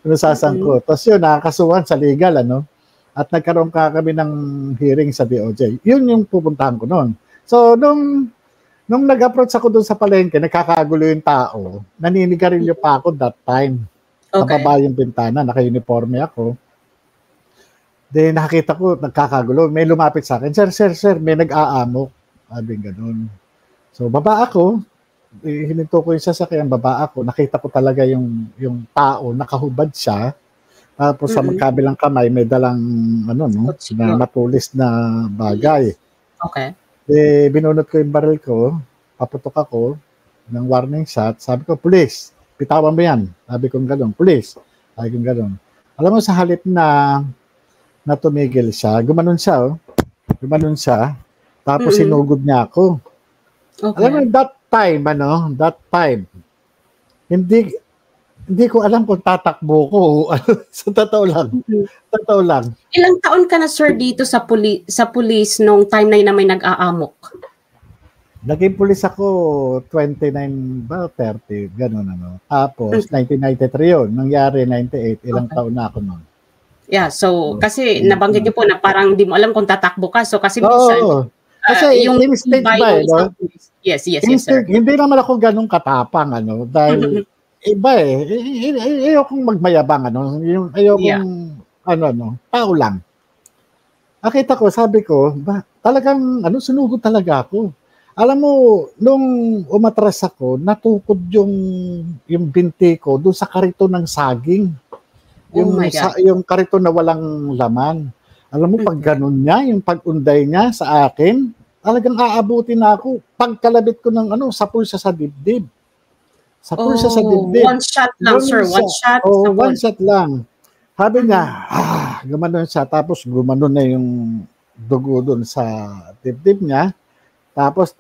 nasasangkot. Tapos yun, nakakasuhan sa legal, ano? At nagkaroon kami ng hearing sa DOJ. Yun yung pupuntahan ko noon. So, nung nag-approach ako doon sa palengke, nagkakagulo yung tao, naninigarilyo pa ako that time. Kababa yung bintana, naka-uniforme ako. Then nakita ko, nagkakagulo. May lumapit sa akin, Sir, may nag-aamok. Sabi ganun. So, baba ako. Hininto ko yung sasakyan, baba ako. Nakita ko talaga yung tao, nakahubad siya. Tapos sa magkabilang kamay, may dalang, na matulis na bagay. Okay. Binunot ko yung baril ko, paputok ako ng warning shot. Sabi ko, police, pitawan mo yan. Sabi ko gano'n, police. Sabi ko gano'n. Alam mo, sa halip na tumigil siya, gumanon siya. Tapos sinugod niya ako. Okay. Alam mo, that time, hindi ko alam kung tatakbo ko. Sa totoo lang. Ilang taon ka na, sir, dito sa police nung time na yun na may nag-aamok? Naging pulis ako 29 ba 30, gano'n ano. Tapos 1993 yun, nangyari 98, ilang taon na ako noon. Yeah, so kasi nabanggit niyo po na parang di mo alam kung tatakbo ka. So kasi minsan kasi yung instinct ba, no? Yes, sir. Hindi naman ako ganun katapang, ano, dahil iba ayokong magmayabang, ano, tao lang. Nakita ko, sabi ko, talagang, sunugod talaga ako. Alam mo, nung umatras ako, natukod yung binti ko doon sa karito ng saging. Yung karito na walang laman. Alam mo, pag ganun niya, yung pag-unday niya sa akin, talagang aabutin na ako. Pagkalabit ko ng sa pulsa sa dibdib. Sa pulsa sa dibdib. One shot lang, sir. One shot. One shot lang. Sabi niya, gumanon siya. Tapos gumanon na yung dugo doon sa dibdib niya. Tapos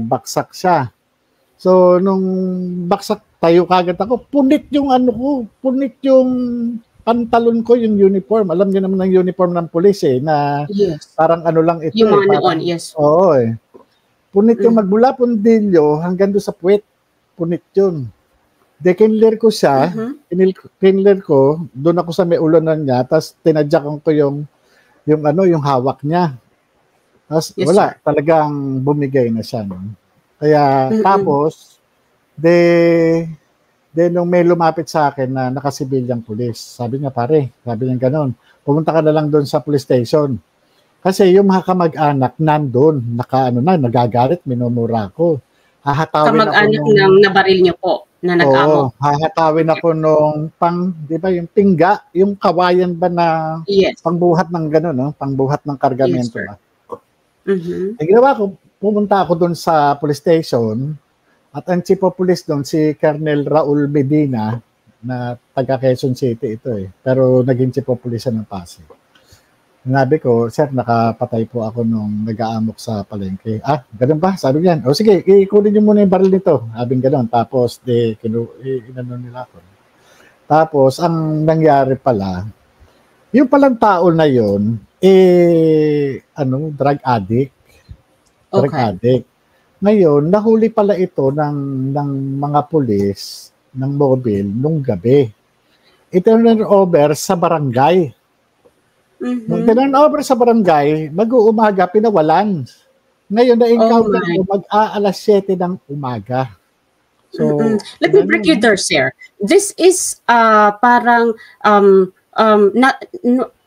baksak siya. So, nung baksak, tayo kagad ako. Punit yung punit yung pantalon ko, yung uniform. Alam niyo naman ang uniform ng pulis na parang lang ito. Yung mga noon, yes. Oo Punit yung magmula pundilyo hanggang doon sa puwet. Punit yun. Kinler ko siya. Kinler ko, doon ako sa may ulunan niya, tapos tinadyakan ko yung hawak niya. Tapos wala, talagang bumigay na siya. No? Kaya tapos, nung may lumapit sa akin na nakasibilyang pulis, sabi niya, sabi niya gano'n, pumunta ka na lang doon sa police station. Kasi yung mga kamag-anak nandun, nagagalit, minumura ko. Kamag-anak ng nabaril niyo po, na nag-amo. Hahatawin ako nung di ba yung pingga, yung kawayan ba na pangbuhat ng gano'n, no? Pangbuhat ng kargamento ba? Ginawa ko, pumunta ako doon sa police station at ang chief of police doon, si Colonel Raul Medina, na taga Quezon City ito pero naging chief of police ng Pasig. Sinabi ko, sir, nakapatay po ako nung nag-aamok sa palengke. Ganun ba? Sabi niyan, sige, ikunin niyo muna yung baril nito. Sabing ganun. Tapos, inano nila ako. Tapos, ang nangyari pala, yung palang tao na yun, drug addict. Drug addict. Ngayon, nahuli pala ito ng mga pulis ng mobile nung gabi. I-turn over sa barangay. Nung turn over sa barangay, mag-uumaga, pinawalan. Ngayon, na-encounter ko mag-aalas 7 ng umaga. So, let me break you there, sir. This is parang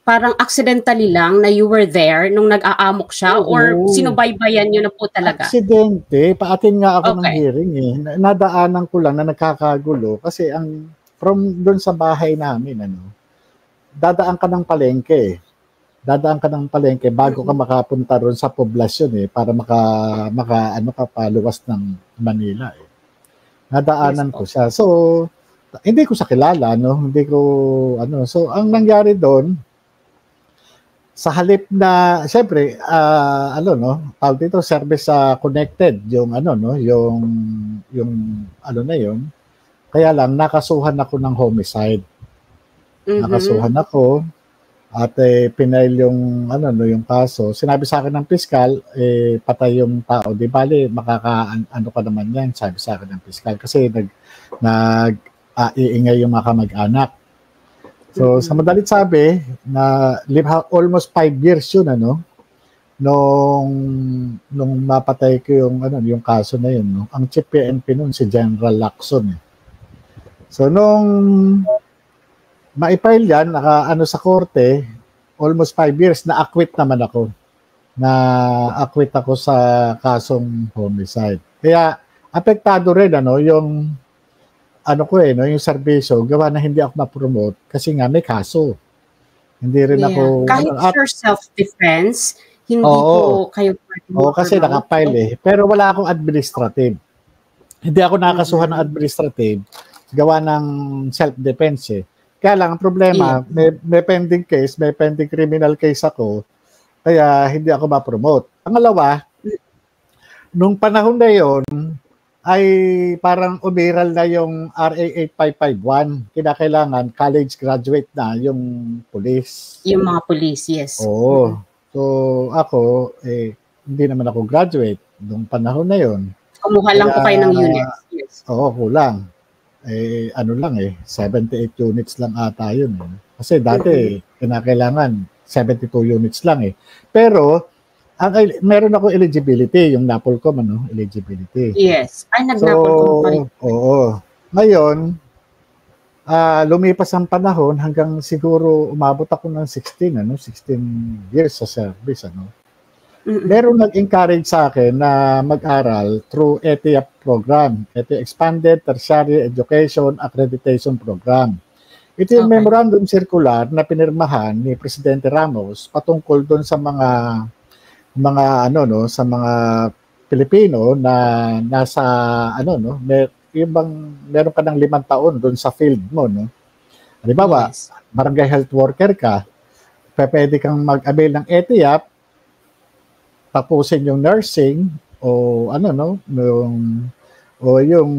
parang accidentally lang na you were there nung nag-aamok siya or sinubaybayan nyo na po talaga? Aksidente. Paatin nga ako ng hearing Nadaanan ko lang na nagkakagulo kasi from doon sa bahay namin, dadaan ka ng palengke. Dadaan ka ng palengke bago ka makapunta ron sa poblasyon para ka paluwas ng Manila Nadaanan ko siya. So, hindi ko siya kilala, Hindi ko, So, ang nangyari doon, sa halip na, siyempre, tawag dito, service connected, yung kaya lang, nakasuhan ako ng homicide. Nakasuhan ako, at pinail yung, yung kaso. Sinabi sa akin ng piskal, patay yung tao. Di bali, ka naman yan, sabi sa akin ng piskal. Kasi iingay yung mga kamag-anak. So, sa madalit sabi, na almost 5 years yun, ano, nung mapatay ko yung kaso na yun, no? Ang chief PNP nun si General Lacson. So, nung maipile yan, sa korte, almost 5 years, na-acquit naman ako. Na-acquit ako sa kasong homicide. Kaya, apektado rin, yung yung serbisyo, gawa na hindi ako ma-promote kasi nga may kaso. Hindi rin ako... Kahit for self-defense, hindi po kayo... Oo, kasi nakapile Pero wala akong administrative. Hindi ako nakakasuhan ng administrative gawa ng self-defense Kaya lang, ang problema, may pending case, may pending criminal case ako, kaya hindi ako ma-promote. Pangalawa, nung panahon na yon ay parang umiral na yung RA 8551. Kinakailangan college graduate na yung police. Yung mga police, yes. Oo. So ako, hindi naman ako graduate nung panahon na yon. Kumuha lang po kayo ng units. Yes. Oo, kulang. 78 units lang ata yun. Kasi dati, kinakailangan 72 units lang Pero, meron ako eligibility, yung NAPOLCOM, eligibility. Yes. Ay, nag-NAPOLCOM pa rin. Oo. Ngayon, lumipas ang panahon hanggang siguro umabot ako ng 16 years sa service, Meron nag-encourage sa akin na mag-aral through ETIAP program, Expanded Tertiary Education Accreditation Program. Ito yung memorandum circular na pinirmahan ni Presidente Ramos patungkol doon sa mga sa mga Pilipino na nasa meron ka ng 5 taon doon sa field mo, Halimbawa, barangay health worker ka, pwede kang mag-avail ng ETIAP, tapusin yung nursing o yung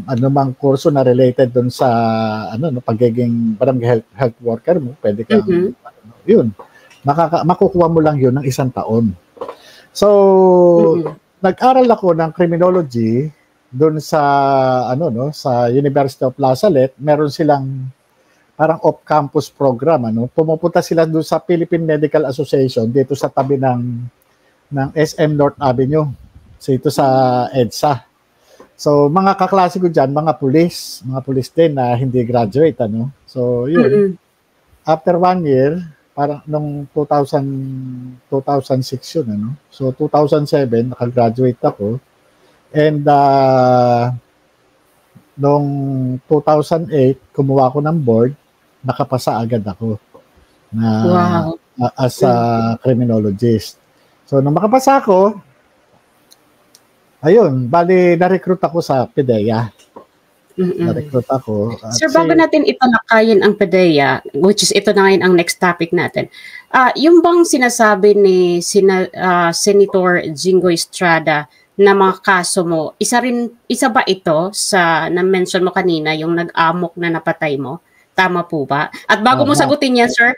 anumang kurso na related doon sa pagiging barangay health worker mo, pwede kang yun. Makukuha mo lang yun ng 1 taon. So, nag-aral ako ng criminology doon sa sa University of La Salle. Meron silang parang off-campus program, Pumupunta sila doon sa Philippine Medical Association dito sa tabi ng SM North Avenue. So ito sa EDSA. So mga kaklase ko diyan, mga pulis din na hindi graduate, So yun. After 1 year, parang nung 2006 yun, So 2007 nakagraduate ako. And noong 2008 kumuha ako ng board, nakapasa agad ako na as a criminologist. So nung makapasa ako, ayun, bali na-recruit ako sa PDEA. Na-recruit ako. Sir, bago natin italakayin ang PDEA, which is ito na ngayon ang next topic natin, yung bang sinasabi ni Senator Jingo Estrada na mga kaso mo, isa ba ito sa na-mention mo kanina, yung nag-amok na napatay mo? Tama po ba? At bago mo sagutin yan, sir,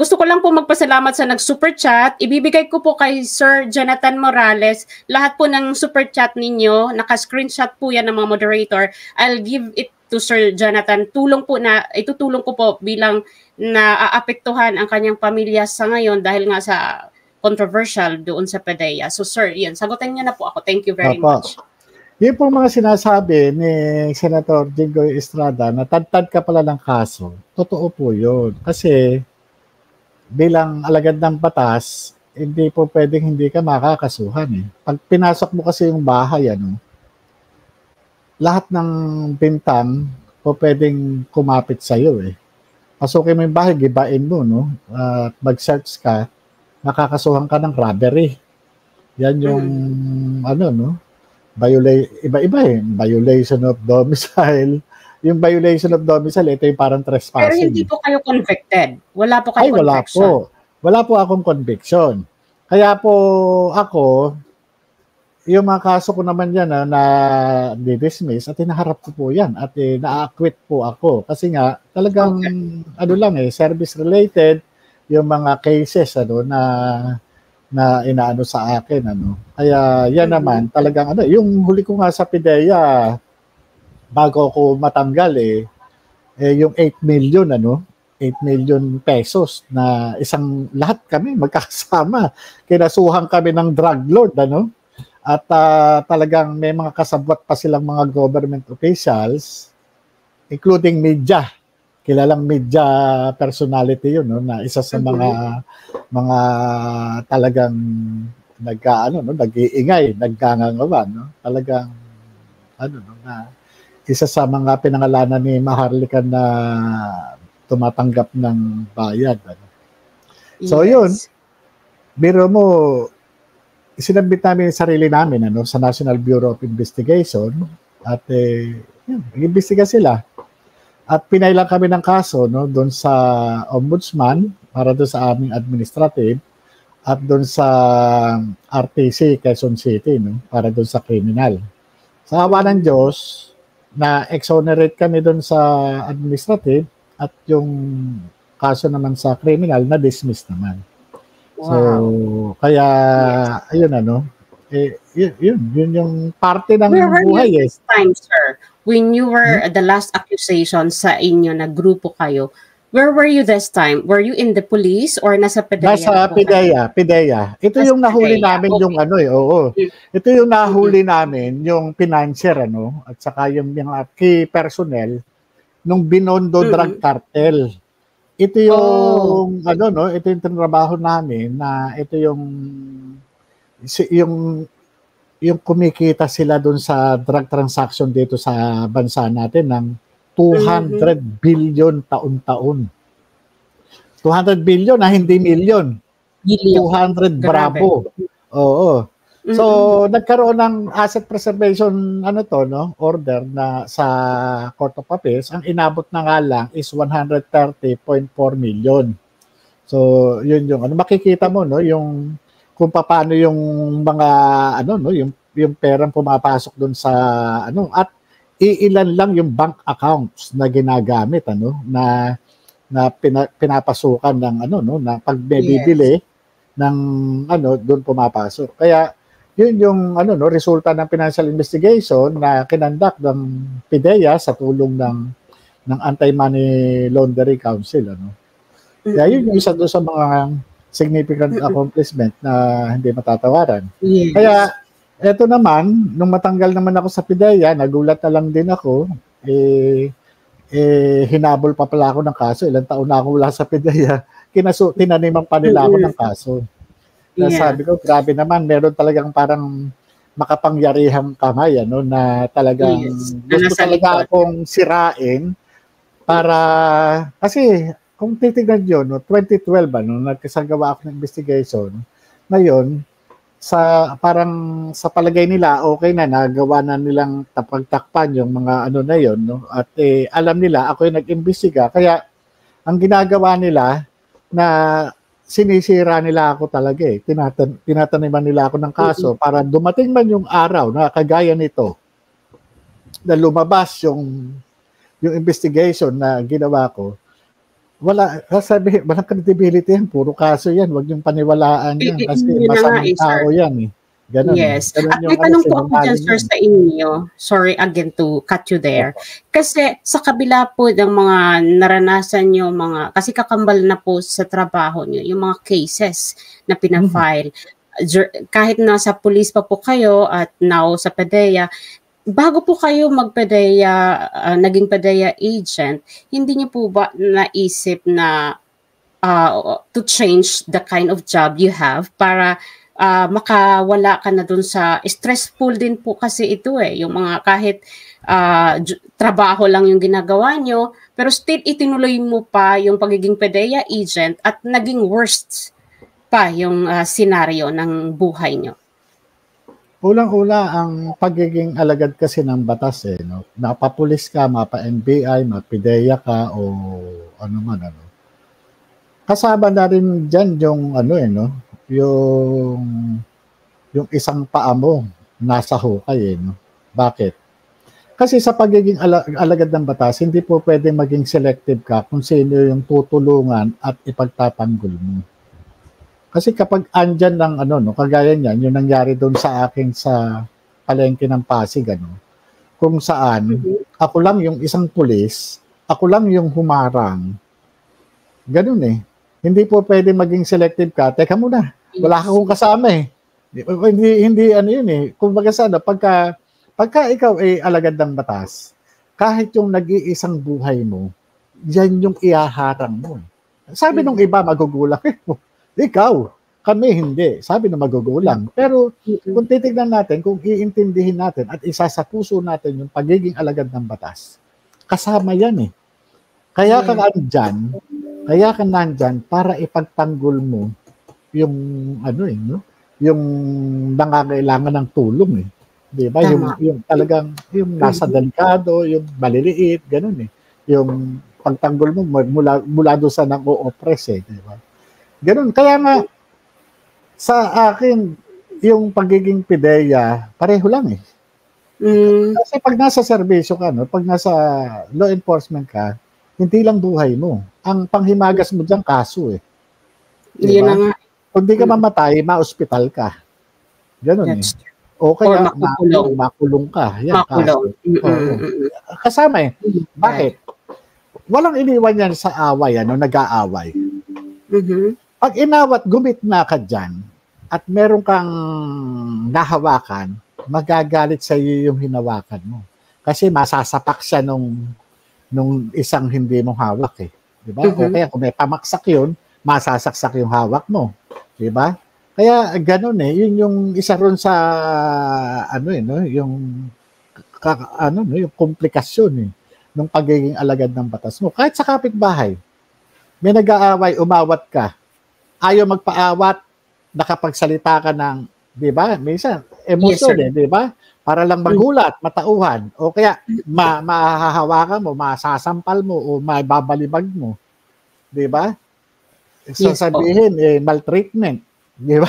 gusto ko lang po magpasalamat sa nag-super chat. Ibibigay ko po kay Sir Jonathan Morales lahat po ng super chat ninyo. Naka-screenshot po yan ng mga moderator. I'll give it to Sir Jonathan. Itutulong ko po bilang naaapektuhan ang kanyang pamilya sa ngayon dahil nga sa controversial doon sa PDEA. So sir, yan, sagutin niyo na po ako. Thank you very much. Yung pong mga sinasabi ni Senator Jingo Estrada na tad-tad ka pala ng kaso, totoo po yun. Kasi bilang alagad ng batas, hindi po pwedeng hindi ka makakasuhan. Pag pinasok mo kasi yung bahay, lahat ng bintang po pwedeng kumapit sa'yo. Pasukin mo yung bahay, gibain mo, mag-search ka, nakakasuhan ka ng robbery. Yan yung iba-iba violation of domicile. Yung violation of domicile, ito yung parang trespassing. Pero hindi po kayo convicted? Wala po kayo conviction? Wala po akong conviction. Kaya po ako, yung mga kaso ko naman yan na di-dismiss at hinaharap ko po yan at na-acquit po ako. Kasi nga, talagang service related, yung mga cases na inaano sa akin Kaya yan naman talagang yung huli ko nga sa PDEA bago ako matanggal yung 8 million, 8 million pesos na isang lahat kami magkakasama. Kinasuhan kami ng drug lord, At talagang may mga kasabwat pa silang mga government officials, including media. Kilalang media personality yun, na isa sa mga talagang nag-iingay, naggangangawan, Talagang na isa sa mga pinangalanan ni Maharlika na tumatanggap ng bayad. So yun, biro mo, sinabit namin yung sarili namin sa National Bureau of Investigation at nag-imbestiga sila. At pinailan kami ng kaso doon sa Ombudsman para doon sa aming administrative at doon sa RTC Quezon City para doon sa criminal. Sa awa ng Diyos, na-exonerate kami doon sa administrative at yung kaso naman sa criminal na-dismiss naman. Wow. So, kaya, ayun yun yung parte ng buhay. Where were you this time, sir? When you were the last accusation sa inyo na grupo kayo, where were you this time? Were you in the police or nasa PDEA? Nasa PDEA. Ito nasa yung nahuli PDEA. Namin yung Ito yung nahuli namin yung financier at saka yung key personnel nung Binondo drug cartel. Ito yung ito yung trabaho namin na ito yung kumikita sila doon sa drug transaction dito sa bansa natin ng 200 billion taon-taon. 200 billion na hindi million. 200 bravo. Oo. So, nagkaroon ng asset preservation order na sa Court of Appeals. Ang inabot na nga lang is 130.4 million. So, yun yung makikita mo yung kung paano yung mga yung perang pumapasok doon sa at iilan lang yung bank accounts na ginagamit na pinapasukan ng na pagbibili ng doon pumapasok. Kaya yun yung resulta ng financial investigation na kinandak ng PDEA sa tulong ng Anti-Money Laundering Council Kaya yun yung isa doon sa mga significant accomplishment na hindi matatawaran. Yes. Kaya eto naman, nung matanggal naman ako sa PDEA, nagulat na lang din ako, hinabol pa pala ako ng kaso. Ilang taon na ako wala sa PDEA. Tinaniman pa nila ako ng kaso. Kaya sabi ko, grabe naman, meron talagang parang makapangyarihang kamay, na talagang gusto talaga akong sirain para, kasi kung titignan nyo, 2012, nagkasagawa ako ng investigation, ngayon, parang sa palagay nila, okay na, nagawa na nilang tapagtakpan yung mga na yun, at alam nila, ako yung nag-imbestiga, kaya ang ginagawa nila na sinisira nila ako talaga tinataniman nila ako ng kaso para dumating man yung araw na kagaya nito na lumabas yung investigation na ginawa ko, walang credibility yan, puro kaso yan, wag yung paniwalaan yan kasi masamang tao yan Ganun. Yes. At may tanong po ako dyan, sir, sa inyo. Sorry again to cut you there. Kasi sa kabila po ng mga naranasan nyo, kasi kakambal na po sa trabaho nyo, yung mga cases na pinafile. Kahit nasa police pa po kayo at now sa PDEA, bago po kayo naging PDEA agent, hindi niyo po ba naisip na to change the kind of job you have para makawala ka na dun sa stressful din po kasi ito yung mga kahit trabaho lang yung ginagawa nyo, pero still itinuloy mo pa yung pagiging PDEA agent at naging worst pa yung senaryo ng buhay nyo. Ulang-ula ang pagiging alagad kasi ng batas Napapulis ka, mapa-NBI, mapa-PDEA ka o ano man Kasama na rin diyan yung yung isang paa mo nasa hukay Bakit? Kasi sa pagiging alagad ng batas, hindi po pwede maging selective ka kung sino yung tutulungan at ipagtatanggol mo. Kasi kapag andyan ng kagaya niyan, yung nangyari doon sa akin sa palengke ng Pasig, kung saan ako lang yung isang pulis ako lang yung humarang. Ganun eh. Hindi po pwede maging selective ka. Teka muna, wala akong kasama eh. Hindi ano yun eh. Kumbaga sana, pagka ikaw ay alagad ng batas, kahit yung nag-iisang buhay mo, yan yung ihaharang mo. Sabi nung iba, magugulang. Ikaw, kami hindi. Sabi na magugulang. Pero kung titignan natin, kung iintindihin natin at isa sa puso natin yung pagiging alagad ng batas, kasama yan eh. Kaya ka nandyan para ipagtanggol mo yung ano eh, no? Yung nangangailangan ng tulong eh. 'Di ba? Yung talagang yung nasa delikado, yung maliliit, ganun eh. Yung pagtanggol mo mula doon sa nang-o-oppress eh, 'di ba? Ganun. Kaya nga sa akin yung pagiging PIDEA, pareho lang eh. Kasi pag nasa serbisyo ka, no, pag nasa law enforcement ka, hindi lang buhay mo. Ang panghimagas mo diyan kaso eh. Yun na nga. Kung di ka mamatay, ma-hospital ka. Ganun eh. O kaya makulong ka. Yan, makulong. Kasama eh. Bakit? Walang iniwan yan sa away, ano, nag-aaway. Pag inawat, gumit na ka dyan, at meron kang nahawakan, magagalit sa iyo yung hinawakan mo. Kasi masasapak siya nung isang hindi mo hawak eh. Diba? O kaya kung may pamaksak yun, masasaksak yung hawak mo. Diba? Kaya ganun eh, yun yung isa ron sa ano eh, no? Yung komplikasyon eh, ng pagiging alagad ng batas mo. Kahit sa kapitbahay, may nag-aaway, umawat ka. Ayaw magpaawat, nakapagsalita ka ng, di ba? Minsan, emosyon di ba? Para lang magulat, matauhan. O kaya, mahahawakan mo, masasampal mo, o mababalibag mo. Di ba? Sasabihin, maltreatment. Di ba?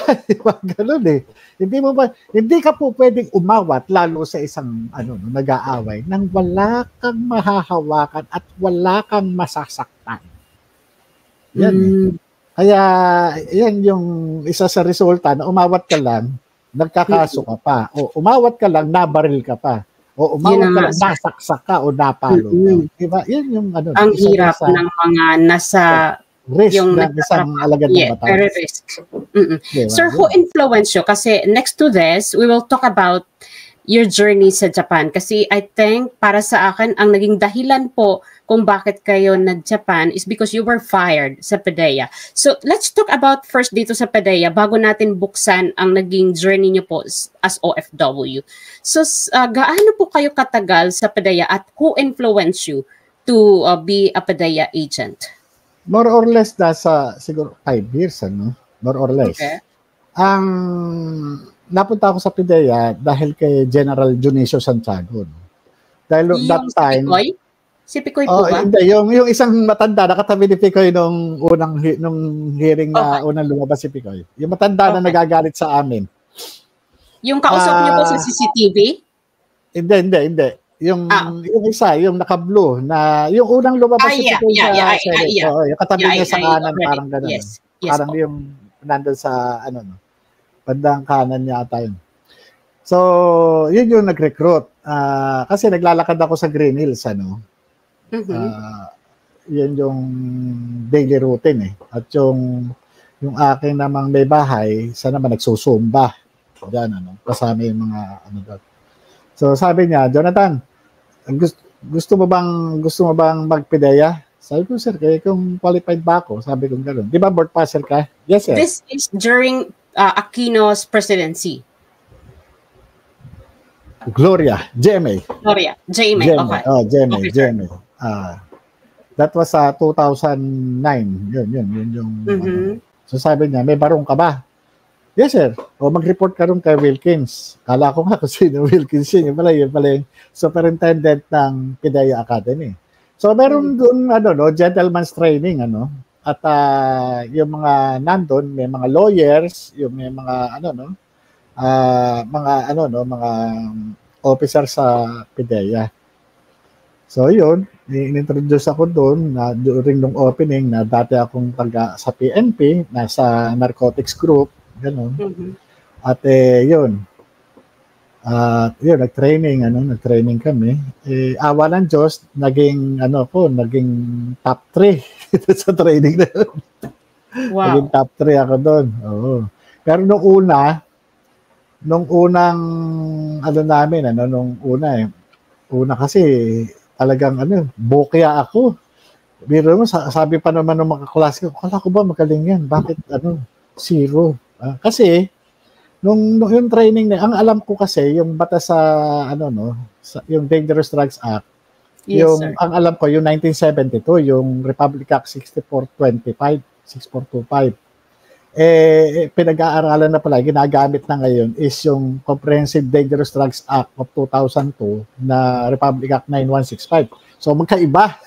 Ganun eh. Hindi ka po pwedeng umawat, lalo sa isang, nag-aaway, nang wala kang mahahawakan at wala kang masasaktan. Yan eh. Kaya, yan yung isa sa resulta na umawat ka lang, nagkakaso ka pa. O umawat ka lang, nabaril ka pa. O umawat ka lang, nasaksak ka o napalo ka. Diba? Yan yung ang hirap ng mga nasa risk yung na isang alagad ng batas. Very risk. Diba? Sir, who influenced you? Kasi next to this, we will talk about your journey sa Japan. Kasi I think, para sa akin, ang naging dahilan po kung bakit kayo nag-Japan is because you were fired sa PIDEA. So, let's talk about first dito sa PIDEA bago natin buksan ang naging journey nyo po as OFW. So, gaano po kayo katagal sa PIDEA at who influenced you to be a PIDEA agent? More or less, nasa siguro 5 years, More or less. Okay. Napunta ako sa PIDEA dahil kay General Junicio Santiago. Dahil that time... Si Picoy po ba? Hindi. Yung isang matanda, nakatabi ni Picoy nung hearing na unang lumabas si Picoy. Yung matanda na nagagalit sa amin. Yung kausap niyo po sa CCTV? Hindi. Yung isa, yung naka-blue, na yung unang lumabas si Picoy sa Senate. Yung katabi niya sa kanan, parang gano'n. Yes, parang yung nandun sa, bandang kanan niya ata yun. So, yun yung nag-recruit. Kasi naglalakad ako sa Green Hills, yan yung daily routine eh. At yung aking namang may bahay, sana naman nagsusumba. Diyan, kasama yung mga doon. So sabi niya, Jonathan, gusto mo bang mag-PIDEA? Sabi ko, sir, kaya kung qualified ba ako, sabi ko gano'n. Di ba board passer ka? Yes, sir. This is during Aquino's presidency. Gloria, GMA. Okay. Oh, GMA. That was 2009. Yun yung So sabi niya, may barong ka ba? Yes, sir. O mag-report ka rin kay Wilkins. Kala ko nga kung sino Wilkins yun. Yun pala yung superintendent ng PIDEA Academy. So meron doon gentleman's training at yung mga nandun, may mga lawyers, yung may mga mga officer sa PIDEA. So yun, in-introduce ako doon na during nung opening na dati akong taga sa PNP, nasa narcotics group, gano'n. At yun. At yun, nag-training kami. Awa ng Diyos, naging top 3 sa training na yun. Wow. Naging top 3 ako doon. Oo. Pero nung unang una kasi talagang bokya ako. Biro mo, sabi pa naman ng mga kaklase ko, kala ko ba magaling yan? Bakit 0? Kasi yung training na, ang alam ko kasi yung batas sa yung Dangerous Drugs Act, Yes, sir. ang alam ko yung 1972, yung Republic Act 6425. Pinag-aaralan na pala, ginagamit na ngayon is yung Comprehensive Dangerous Drugs Act of 2002 na Republic Act 9165. So magkaiba.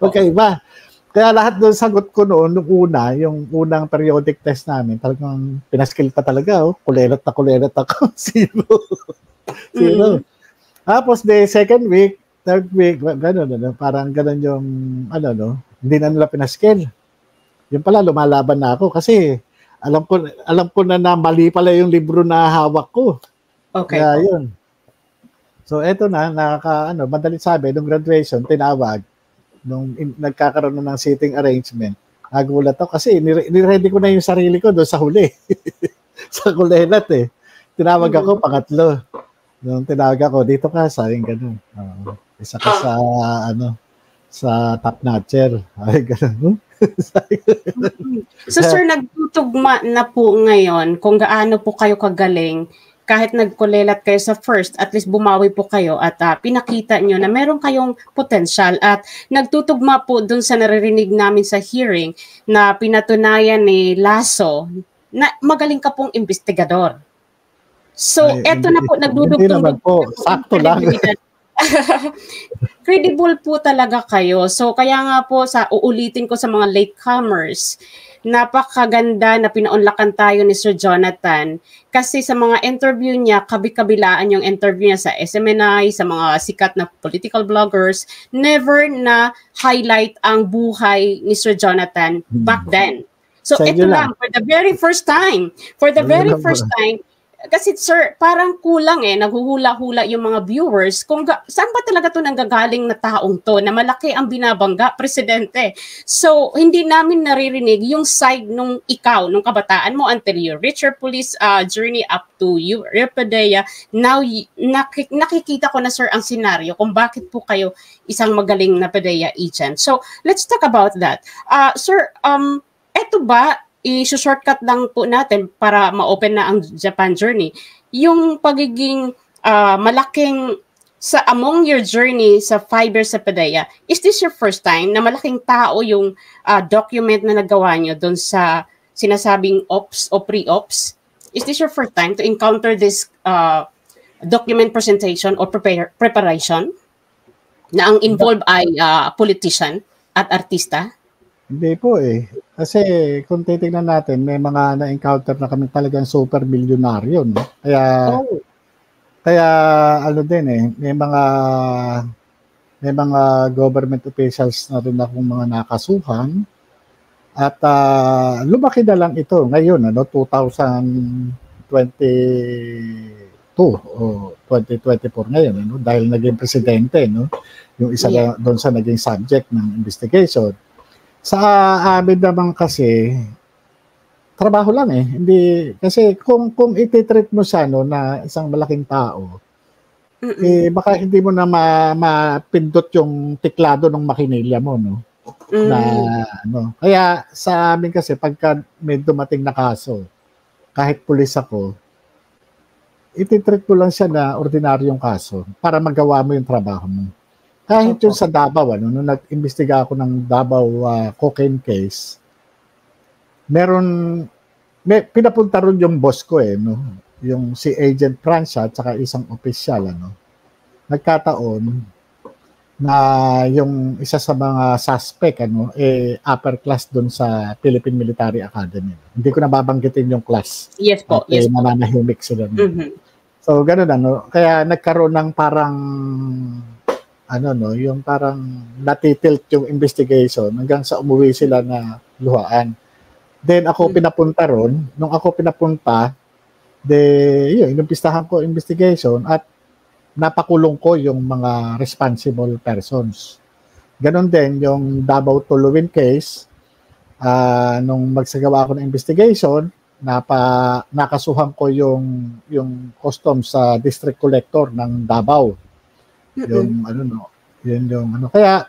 Magkaiba. Kaya lahat doon sagot ko noon, yung unang periodic test namin, talagang pinaskill pa talaga. Kulelat ako. 0. Tapos the second week, third week, gano'n, parang gano'n yung, hindi na nila pinaskill. Yung pala, lumalaban na ako kasi alam ko na mali pala yung libro na hawak ko. Okay. Kaya yun. So eto na, madalit sabi, nung graduation, tinawag, nung nagkakaroon na ng seating arrangement, nagulat ako kasi niready ko na yung sarili ko doon sa huli. Sa kulelat Tinawag ako, pangatlo. Nung tinawag ako, dito ka, sayang ganun. Isa ka sa top notcher. Ay, ganun. So sir, nagtutugma na po ngayon kung gaano po kayo kagaling kahit nagkulelat kayo sa first, at least bumawi po kayo at pinakita nyo na meron kayong potential at nagtutugma po dun sa naririnig namin sa hearing na pinatunayan ni Lasso na magaling ka pong investigador. So, eto na po, nagdudugtong. Hindi naman po, sakto lang. Credible po talaga kayo. So, kaya nga po, uulitin ko sa mga latecomers, napakaganda na pinaunlakan tayo ni Sir Jonathan kasi sa mga interview niya, kabi-kabilaan yung interview niya sa SMNI, sa mga sikat na political bloggers, never na highlight ang buhay ni Sir Jonathan back then. So ito lang, for the very first time, kasi sir, parang kulang naghuhula-hula yung mga viewers kung saan ba talaga to nanggagaling na taong to na malaki ang binabangga, presidente. So, hindi namin naririnig yung side nung ikaw, nung kabataan mo until you reach your police journey up to Eurypedea. Now, nakikita ko na sir ang senaryo kung bakit po kayo isang magaling na PDEA agent. So, let's talk about that. Sir, eto ba, i-shortcut lang po natin para ma-open na ang Japan journey. Yung pagiging malaking among your journey sa 5 years sa PDEA, is this your first time na malaking tao yung document na nagawa nyo doon sa sinasabing ops o pre-ops? Is this your first time to encounter this document presentation or preparation na ang involved ay politician at artista? Hindi po Kasi kung titignan natin, may mga na-encounter na kami talagang super milyonaryo. No? Kaya may mga government officials na rin akong mga nakasuhan. At lumaki na lang ito ngayon, 2022 o 2024 ngayon, dahil naging presidente, yung isa doon sa naging subject ng investigation. Sa amin naman kasi, trabaho lang Hindi, kasi kung iti-treat mo siya na isang malaking tao, baka hindi mo na mapindot yung tiklado ng makinilya mo, Kaya sa amin kasi, pagka may dumating na kaso, kahit pulis ako, iti-treat mo lang siya na ordinaryong kaso para magawa mo yung trabaho mo. Kahit yung sa Davao, nung nag-imbestiga ako ng Davao cocaine case, pinapunta ron yung boss ko yung si Agent Francia at saka isang opisyal, Nagkataon na yung isa sa mga suspect, upper class doon sa Philippine Military Academy. Hindi ko nababanggitin yung class. Yes po. Yes po. Mananahimik sila. So, ganun Kaya nagkaroon ng parang yung parang natitilt yung investigation hanggang sa umuwi sila na luhaan. Then ako pinapunta ron. Nung ako pinapunta, Yun, inumpistahan ko investigation at napakulong ko yung mga responsible persons. Ganon din yung Davao Tuluwin case, nung magsagawa ako ng investigation, nakasuhan ko yung customs sa district collector ng Davao. Yung kaya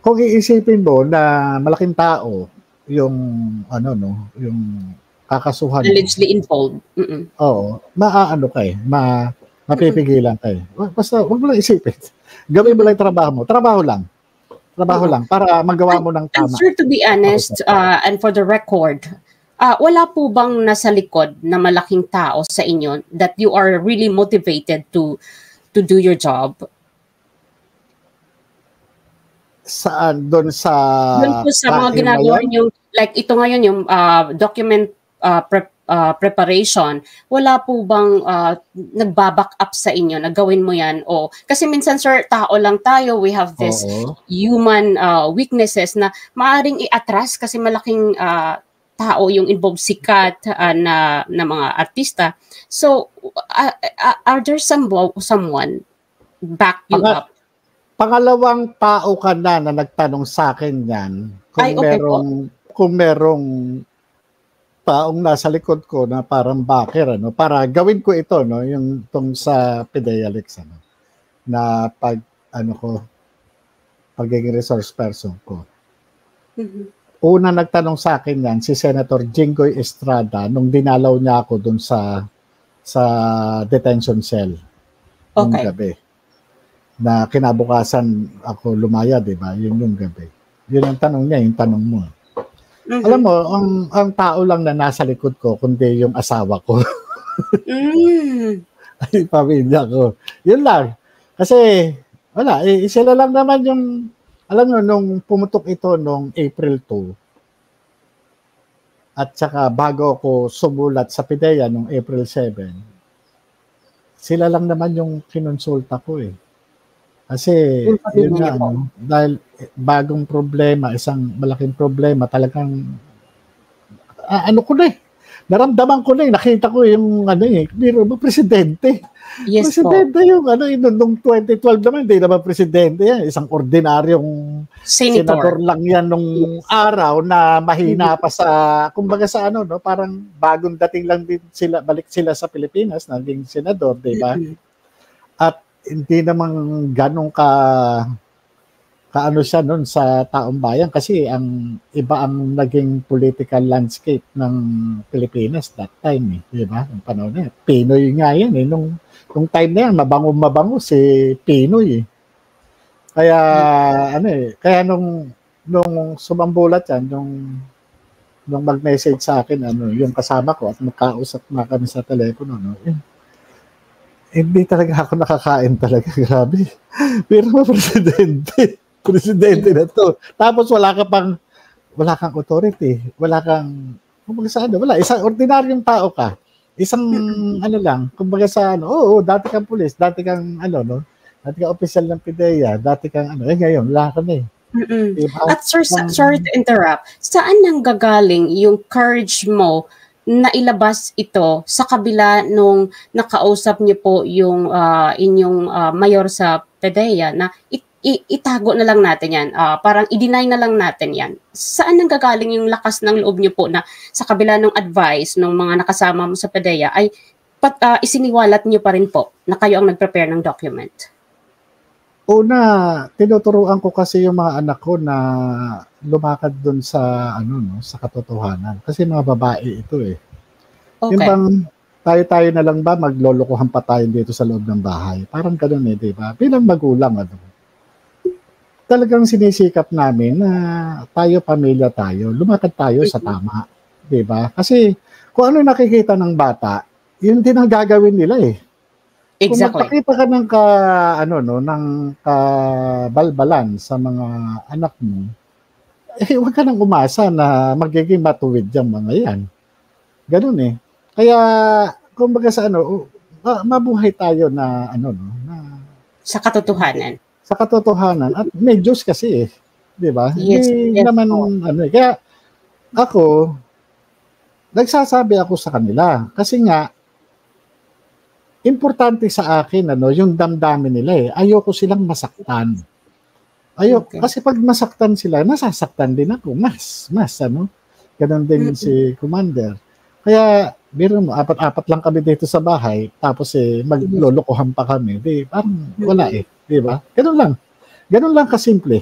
kung iisipin mo na malaking tao yung yung kakasuhan allegedly involved. Oo, mapipigilan ka eh. Basta wag mo lang isipin. Gawin mo lang yung trabaho mo. Trabaho lang para magawa mo ng tama. And sir, to be honest, and for the record, wala po bang nasa likod na malaking tao sa inyo that you are really motivated to do your job? Saan? Doon po sa mga ginagawa nyo, like ito ngayon yung document preparation, wala po bang nagbaback up sa inyo na gawin mo yan? Kasi minsan sir, tao lang tayo, we have this human weaknesses na maaaring i-atras kasi malaking tao yung involved, sikat na mga artista. So, are there someone back you up? Pangalawang tao ka na nagtanong sa akin yan. Kung merong taong nasa likod ko na parang backer, para gawin ko ito, yung tong sa PDEA Lex, na pagiging resource person ko. Una nagtanong sa akin yan, si Senator Jinggoy Estrada, nung dinalaw niya ako dun sa detention cell. Nung gabi. Na kinabukasan ako lumaya, di ba? Yun yung gabi. Yun ang tanong niya, yung tanong mo. Alam mo, ang tao lang na nasa likod ko, kundi yung asawa ko. Ay, pamilya ko. Yun lang. Kasi, wala, sila lang naman yung, alam mo, nung pumutok ito nung April 2, at saka bago ako sumulat sa PDEA nung April 7, sila lang naman yung kinonsulta ko eh. Kasi, yun nga, dahil bagong problema, isang malaking problema, talagang, naramdaman ko na nakita ko yung, presidente. Yes, presidente yung, nung 2012 naman, hindi naman presidente yan. Isang ordinaryong senador lang yan nung araw na mahina pa sa, kumbaga sa parang bagong dating lang din sila, balik sila sa Pilipinas, naging senador, di ba? At hindi naman ganun kaano siya noon sa taong bayan kasi ang iba ang naging political landscape ng Pilipinas that time eh, di ba? Ang panahon na Pinoy nga yan eh, nung time na yan mabango si Pinoy eh. Kaya kaya nung sumambulat yan, nung mag-message sa akin yung kasama ko at magkausap na kami sa telepono hindi talaga ako nakakain talaga. Grabe. Pero presidente na to. Tapos wala kang authority. Wala kang, wala. Isang ordinaryong tao ka. Isang, kumbaga sa, dati kang pulis, dati kang, dati kang opisyal ng PDEA, dati kang, ngayon, wala ka na eh. Diba? At sir, sorry to interrupt, saan nang gagaling yung courage mo na ilabas ito sa kabila nung nakausap niyo po yung inyong mayor sa PDEA na itago na lang natin yan, parang i-deny na lang natin yan. Saan nang gagaling yung lakas ng loob niyo po na sa kabila ng advice ng mga nakasama mo sa PDEA ay isiniwalat niyo pa rin po na kayo ang nag-prepare ng document? Una, tinuturuan ko kasi yung mga anak ko na lumakad dun sa sa katotohanan. Kasi mga babae ito eh. Okay. Yung bang tayo na lang ba maglolokohan pa tayo dito sa loob ng bahay? Parang ganoon eh, di ba? Bilang magulang talagang sinisikap namin na tayo, pamilya tayo, lumakad tayo sa tama, di ba? Kasi kung ano nakikita ng bata, yun din ang gagawin nila eh. Exactly. Kung magpakita ka ng ng kabalbalan sa mga anak mo, huwag ka nang umasa na magiging matuwid yung mga yan. Ganun eh. Kaya, kumbaga sa mabuhay tayo na na sa katotohanan. Sa katotohanan. At may Diyos kasi eh. Di ba? Yes, Hindi naman, kaya ako, nagsasabi ako sa kanila. Kasi nga, importante sa akin, yung damdamin nila eh. Ayoko silang masaktan. Okay. Kasi pag masaktan sila, nasasaktan din ako. Mas, Ganon din si Commander. Kaya, biro mo, 4 lang kami dito sa bahay, tapos maglulukuhan pa kami. Di, parang wala eh. Di ba? Ganon lang. Ganon lang kasimple.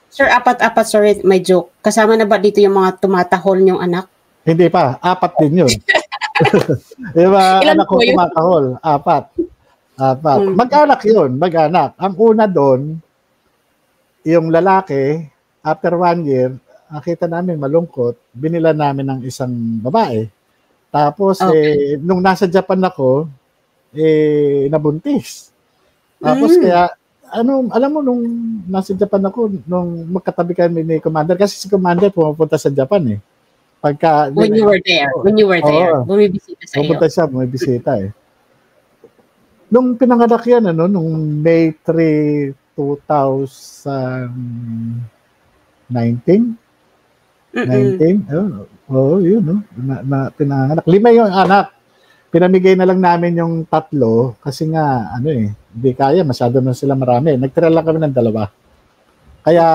Sir, 4, sorry, may joke. Kasama na ba dito yung mga tumatahol niyong anak? Hindi pa, 4 din yun. Di ba, Ilan anak ko po yun? tumatahol? 4. Mag-anak yun, mag-anak. Ang una doon, yung lalaki, after 1 year, nakita namin malungkot, binila namin ng isang babae. Tapos, nung nasa Japan ako, nabuntis. Tapos kaya, alam mo, nung nasa Japan ako, nung magkatabi kami ni Commander, kasi si Commander pumupunta sa Japan eh. Pagka, when you were there, bumibisita sa iyo. Pupunta siya, bumibisita eh. Nung pinanganak yan, nung May 3, 2019, yun, pinanganak. 5 yung anak. Pinamigay na lang namin yung 3 kasi nga, hindi kaya, masyado na sila marami. Nagtira lang kami ng 2. Kaya,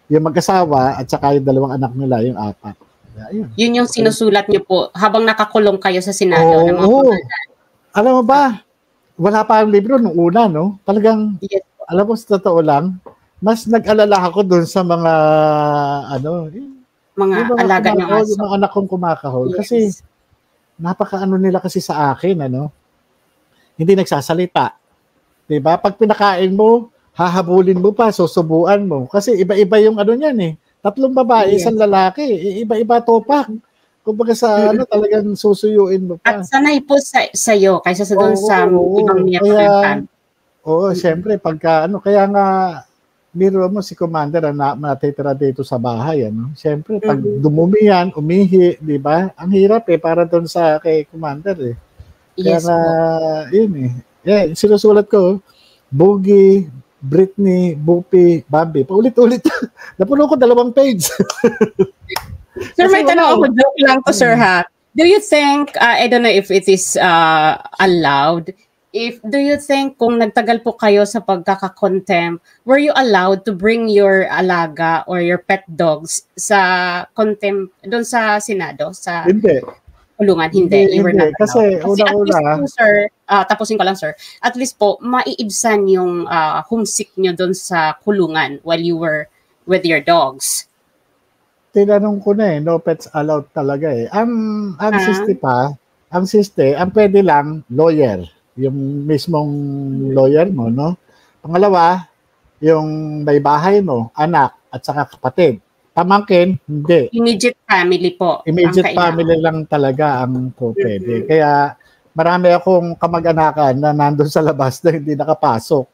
yung mag-asawa at saka yung 2 anak nila, yung 4. Yun yung sinusulat niyo po habang nakakulong kayo sa Senado. Alam mo ba, wala pa ang libro nung una, no? Talagang, yes. Alam mo, sa totoo lang, mas nag-alala ako dun sa mga, mga alaga ng aso. Yung mga anak kong kumakahol. Yes. Kasi, napaka-ano nila kasi sa akin, hindi nagsasalita. Diba? Pag pinakain mo, hahabulin mo pa, susubuan mo. Kasi iba-iba yung niyan eh. 3 babae, 1 lalaki. Iba-iba topak. Kumbaga sa talagang susuyuin mo pa. At sanay po sa iyo kaysa sa doon sa ibang niya. Oo, syempre, pagka kaya nga, biro mo si Commander na natitira dito sa bahay, Syempre, pag dumumi yan, umihi, di ba? Ang hirap para doon sa kay Commander eh. Kaya yes, yun eh. Sinusulat ko, Boogie, Britney, Bupi, Bambi. Paulit-ulit. Napuno ko 2 page. Sir, may tanong ako, joke lang to, sir, ha? Do you think, I don't know if it is allowed, do you think kung nagtagal po kayo sa pagkaka-contempt, were you allowed to bring your alaga or your pet dogs sa contempt, doon sa Senado? Hindi. Kulungan? Hindi. Hindi. Kasi una-una. Sir, tapusin ko lang, sir. At least po, maiibsan yung homesick nyo doon sa kulungan while you were with your dogs. Tinanong ko na no pets allowed talaga eh. Ang siste, ang pwede lang, lawyer. Yung mismong lawyer mo, no? Pangalawa, yung may bahay mo, anak, at saka kapatid. Pamangkin, hindi. Immediate family po. Immediate family lang talaga ang pwede. Kaya marami akong kamag-anakan na nandun sa labas na hindi nakapasok.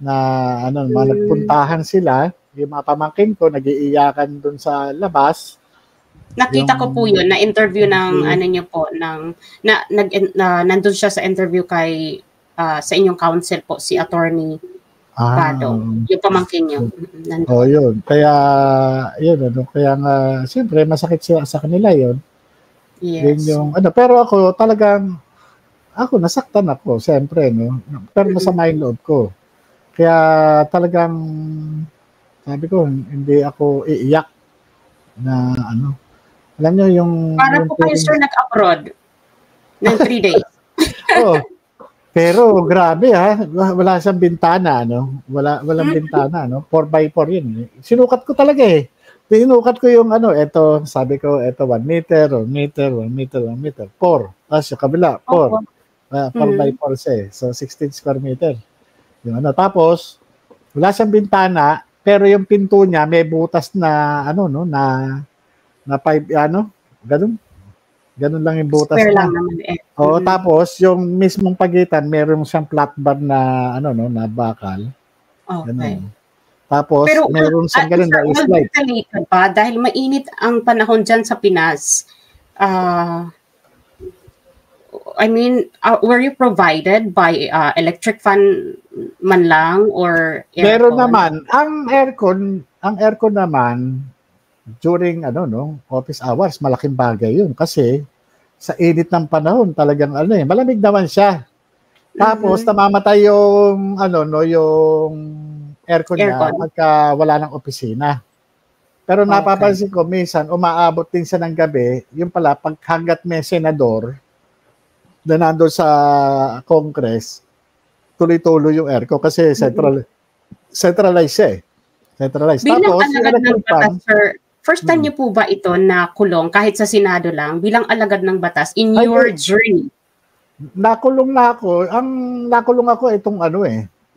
Na mga nagpuntahan sila, yung mga pamangkin ko, nag-iiyakan dun sa labas. Nakita ko po yun, na-interview ng nyo po, nandun siya sa interview kay, sa inyong counsel po, si Attorney Pado, yung pamangkin nyo. Yun. Kaya, kaya nga, siyempre, masakit sa kanila yun. Yes. Yun yung, pero ako, talagang, nasaktan ako, siyempre, no? Pero masama yung loob ko. Kaya, talagang, sabi ko, hindi ako iiyak na, alam nyo yung... Para po kayo, sir, nag-abroad ng 3 days. Pero grabe wala siyang bintana, walang bintana, 4x4 yun. Sinukat ko talaga eh. Sinukat ko yung eto, sabi ko, eto 1 meter, 1 meter, 1 meter, 1 meter, 4. Tapos yung kabila, 4. 4x4 siya eh. So 16 square meter. Yung tapos, wala siyang bintana, pero yung pinto niya may butas na na pipe, ganun lang yung butas Square na. Lang naman eh. Tapos yung mismong pagitan, meron siyang flat bar na na bakal. Okay. Ganun. Tapos pero, meron siyang ganun na slide. Pa dahil mainit ang panahon diyan sa Pinas. I mean, were you provided by electric fan man lang or aircon? Meron naman ang aircon naman during office hours, malaking bagay 'yun kasi sa init ng panahon talagang malamig naman siya. Tapos namamatay yung yung aircon niya pagka wala ng opisina. Pero napapansin ko minsan umaabot din siya ng gabi, yung pala pag hangga't may senador na nandoon sa Congress, tuloy-tuloy yung aircon kasi centralized siya eh. Centralized. Bilang alagad ng batas, sir, first time niyo po ba ito na kulong kahit sa Senado lang bilang alagad ng batas in your journey? Nakulong na ako. Ang nakulong ako itong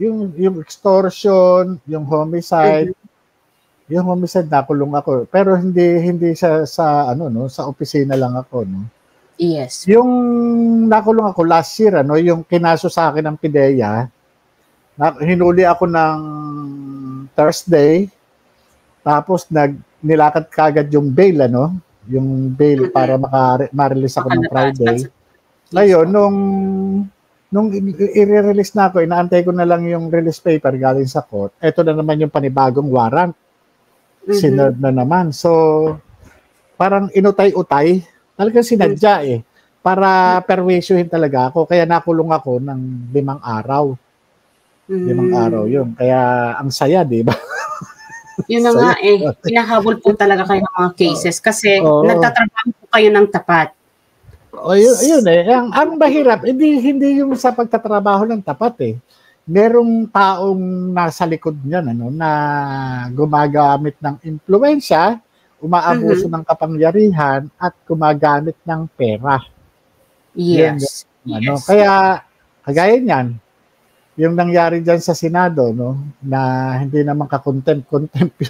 yung extortion, yung homicide. Yung homicide nakulong ako. Pero hindi siya sa sa opisina lang ako, no. Yes. Yung nakulong ako last year, yung kinaso sa akin ng PIDEA, hinuli ako ng Thursday, tapos nilakad kagad yung bail, yung bail para ma-release ako ng Friday. Ngayon, nung i-release na ako, inaantay ko na lang yung release paper galing sa court. Ito na naman yung panibagong warrant. Sinerve na naman. So, parang inutay-utay. Talagang sinadya para perwisyohin talaga ako. Kaya nakulong ako ng 5 araw. 5 araw yun. Kaya ang saya, di ba? Yun na nga Pinahabol po talaga kayo ng mga cases kasi nagtatrabaho po kayo ng tapat. Yun ang mahirap, hindi yung sa pagtatrabaho ng tapat Merong taong nasa likod niyan na gumagamit ng impluwensya, umaabuso ng kapangyarihan at gumagamit ng pera. Yes. Kaya kagaya niyan, yung nangyari diyan sa Senado na hindi naman ka-contempt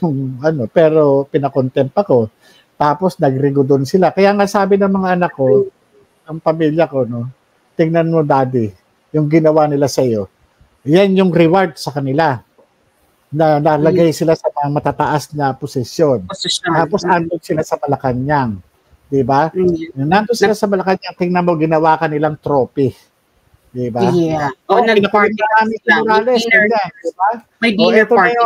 yung pero pinakontempt ako. Tapos nagrigo doon sila. Kaya nga sabi ng mga anak ko, ang pamilya ko, tingnan mo daddy, yung ginawa nila sa iyo. Yan yung reward sa kanila. Na nalagay sila sa mga matataas na posisyon. Tapos andun sila sa Malacanang. Di ba? Nandun sila sa Malacanang, tingnan mo ginawa kanilang trophy. Di ba? Yeah. Nag-party sila. May dinner party.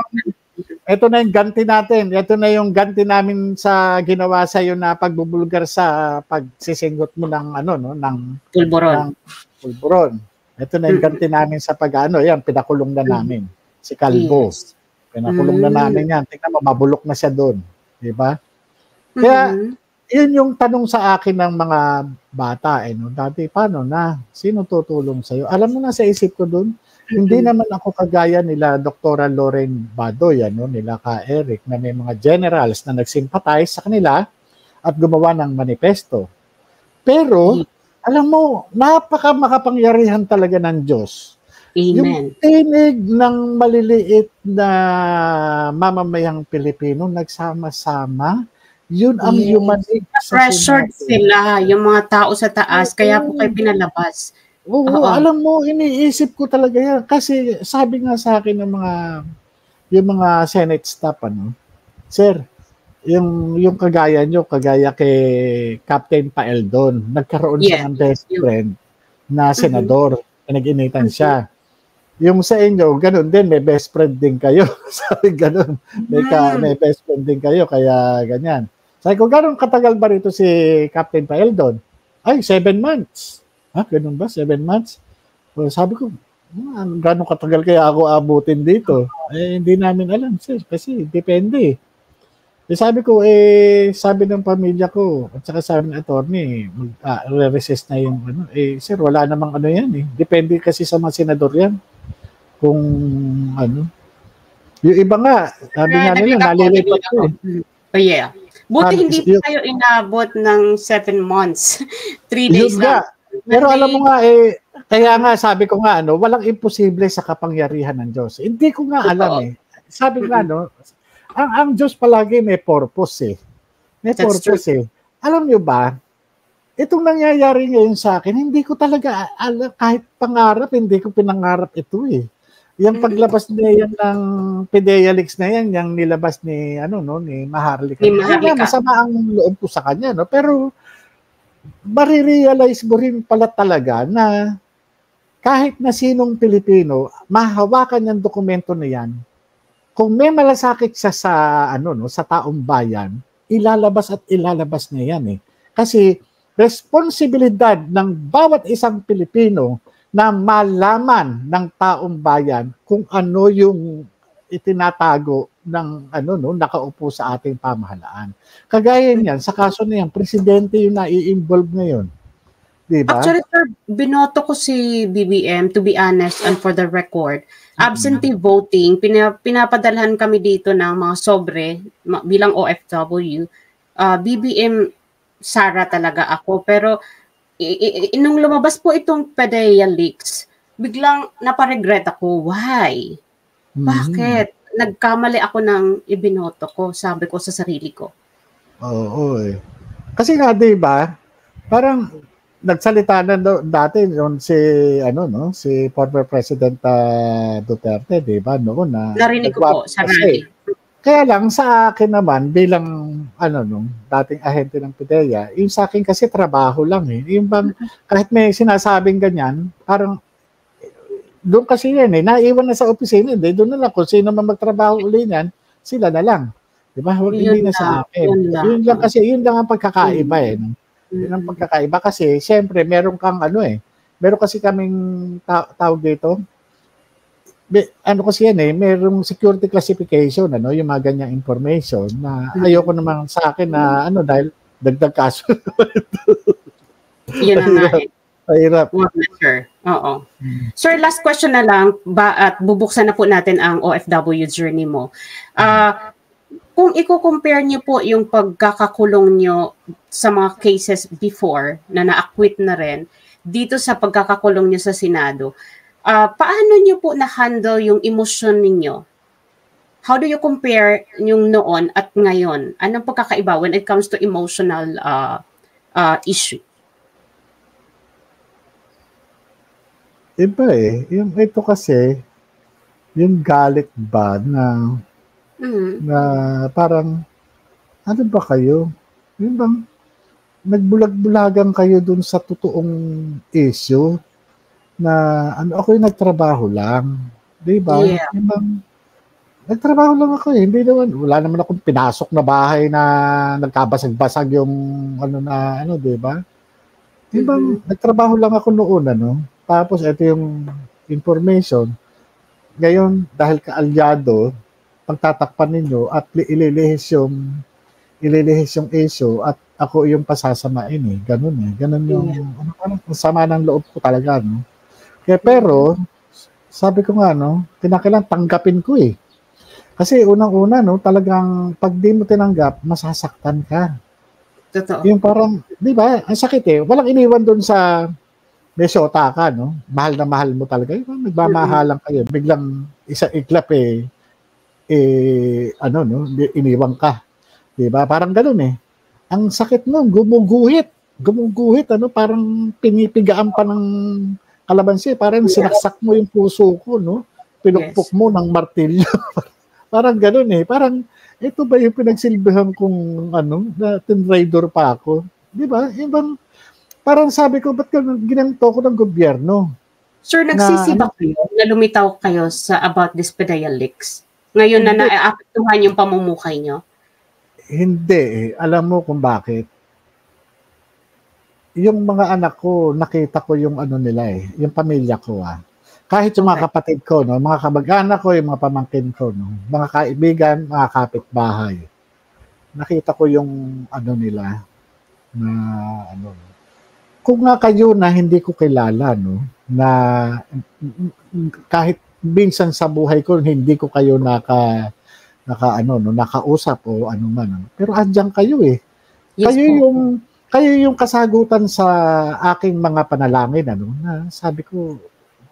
Ito na yung ganti natin. Ito na yung ganti namin sa ginawa sa iyo na pagbubulgar sa pagsisinggot mo ng ng pulburon. Ito na yung ganti namin sa yan, pinakulong na namin. Si Calvo. Yes. Pinakulong na namin yan. Tingnan mo, mabulok na siya doon. Di ba? Kaya, yun yung tanong sa akin ng mga bata. Dati, paano na? Sino tutulong sa'yo? Alam mo na sa isip ko doon, hindi naman ako kagaya nila Dr. Loren Badoy, nila ka Eric, na may mga generals na nag-sympathize sa kanila at gumawa ng manifesto. Pero, alam mo, napaka-makapangyarihan talaga ng Diyos. Amen. Yung tinig ng maliliit na mamamayang Pilipino nagsama-sama, yun ang humanig sa pressured sila, yung mga tao sa taas, kaya po kayo pinalabas. Oo, alam mo, iniisip ko talaga yan. Kasi sabi nga sa akin ng yung mga Senate staff, Sir, yung kagaya nyo, kagaya kay Captain Paeldon, nagkaroon siya ng best friend na senador, nag-initan siya. Yung sa inyo, ganun din, may best friend din kayo. Sabi ganun, may best friend din kayo, kaya ganyan. Sabi ko, ganun katagal ba rito si Captain Paeldon? Ay, 7 months. Ganun ba? 7 months? So, sabi ko, gano'ng katagal kaya ako abutin dito? Hindi namin alam, sir, kasi depende. Sabi ko, sabi ng pamilya ko, at saka sabi ng attorney, re-resist na yung sir, wala namang yan Depende kasi sa mga senador yan. Kung Yung iba nga, sabi nga nila, nalilipat ko Buti hindi pa kayo inabot ng 7 months. 3 days lang. Pero alam mo nga kaya nga sabi ko nga walang imposible sa kapangyarihan ng Diyos. Hindi ko nga alam Sabi nga ang Diyos palagi may purpose May purpose Alam niyo ba? Itong nangyayari ngayon sa akin, hindi ko talaga kahit pangarap, hindi ko pinangarap ito Yung paglabas niya ng PIDEA Leaks na yan, yung nilabas ni ni Maharlika. Masama ang loob ko sa kanya, Pero marirealize mo rin pala talaga na kahit na sinong Pilipino, mahawakan yung dokumento na yan, kung may malasakit siya sa sa taong bayan, ilalabas at ilalabas niya yan eh. Kasi responsibilidad ng bawat isang Pilipino na malaman ng taong bayan kung ano yung itinatago ng nakaupo sa ating pamahalaan. Kagaya niyan, sa kaso na yan, presidente yung nai-involve ngayon. Diba? Actually, sir, binoto ko si BBM, to be honest and for the record. Absentee voting, pinapadalhan kami dito ng mga sobre bilang OFW. BBM, Sara talaga ako. Pero nung lumabas po itong PDEA leaks, biglang naparegret ako. Why? Bakit? Nagkamali ako ng ibinoto ko, sabi ko sa sarili ko. Oo eh. Kasi nga, di ba, parang nagsalita na dati noon si former President Duterte, di ba, noon na narinig ko po sa radio. Kaya lang sa akin naman bilang dating ahente ng PDEA, yung sa akin kasi trabaho lang eh. Yung bang kahit may sinasabing ganyan, parang doon kasi yan eh, naiwan na sa opisina, doon na lang kung sino man magtrabaho uli niyan, sila na lang. Di ba? Hindi na sa akin. Yun lang kasi, yun lang ang pagkakaiba eh. Yun ang pagkakaiba kasi, siyempre, meron kang meron kasi kaming tawag dito, kasi yan eh, merong security classification, yung mga ganyang information na ayoko naman sa akin na dahil dagdag kaso. Yun na nga eh. Mahirap. Sure. Oo. Sir, last question na lang at bubuksan na po natin ang OFW journey mo. Kung i-compare niyo po yung pagkakakulong niyo sa mga cases before na na-acquit na rin dito sa pagkakakulong niyo sa Senado, paano niyo po na-handle yung emosyon ninyo? How do you compare yung noon at ngayon? Anong pagkakaiba when it comes to emotional issue? Iba eh. Ito kasi, yung galit ba na parang, ano ba kayo? Yung bang, nagbulag-bulagan kayo dun sa totoong issue na ako yung nagtrabaho lang. Diba? Yeah. Yung bang, nagtrabaho lang ako eh. Hindi naman, wala naman akong pinasok na bahay na nagkabasag-basag yung diba? Yung bang, nagtrabaho lang ako noon, Tapos ito yung information. Ngayon, dahil kaalyado, pagtatakpan ninyo at ililihis yung issue at ako yung pasasamain eh. Ganun eh. Ganun yung sama ng loob ko talaga. No? Kaya pero, sabi ko nga, kinakailangan tanggapin ko eh. Kasi unang-una, talagang pag di mo tinanggap, masasaktan ka. Totoo. Yung parang, di ba, ang sakit eh. Walang iniwan doon sa may syota ka, mahal na mahal mo talaga. Nagmamahalan kayo. Biglang iglap iniwan ka. Diba? Parang ganoon eh. Ang sakit nun, gumuguhit, parang pinipigaan pa ng kalabansi. Parang sinaksak mo yung puso ko, Pinukpok mo ng martilyo. Parang ganoon eh. Parang, ito ba yung pinagsilbihan kong, na tinraidor pa ako? Diba? Ibang, parang sabi ko, ba't ginanto ko ng gobyerno? Sir, nagsisi ba kayo na lumitaw kayo sa about this PDEA leaks? Ngayon na naapektuhan yung pamumuhay nyo? Hindi eh. Alam mo kung bakit? Yung mga anak ko, nakita ko yung nila eh. Yung pamilya ko Kahit yung mga kapatid ko, mga kamag-anak ko, yung mga pamangkin ko, mga kaibigan, mga kapitbahay. Nakita ko yung nila na kung nga kayo na hindi ko kilala, na kahit minsan sa buhay ko, hindi ko kayo nakausap o ano man. Pero andyan kayo eh. Yes, kayo yung kasagutan sa aking mga panalangin, na sabi ko,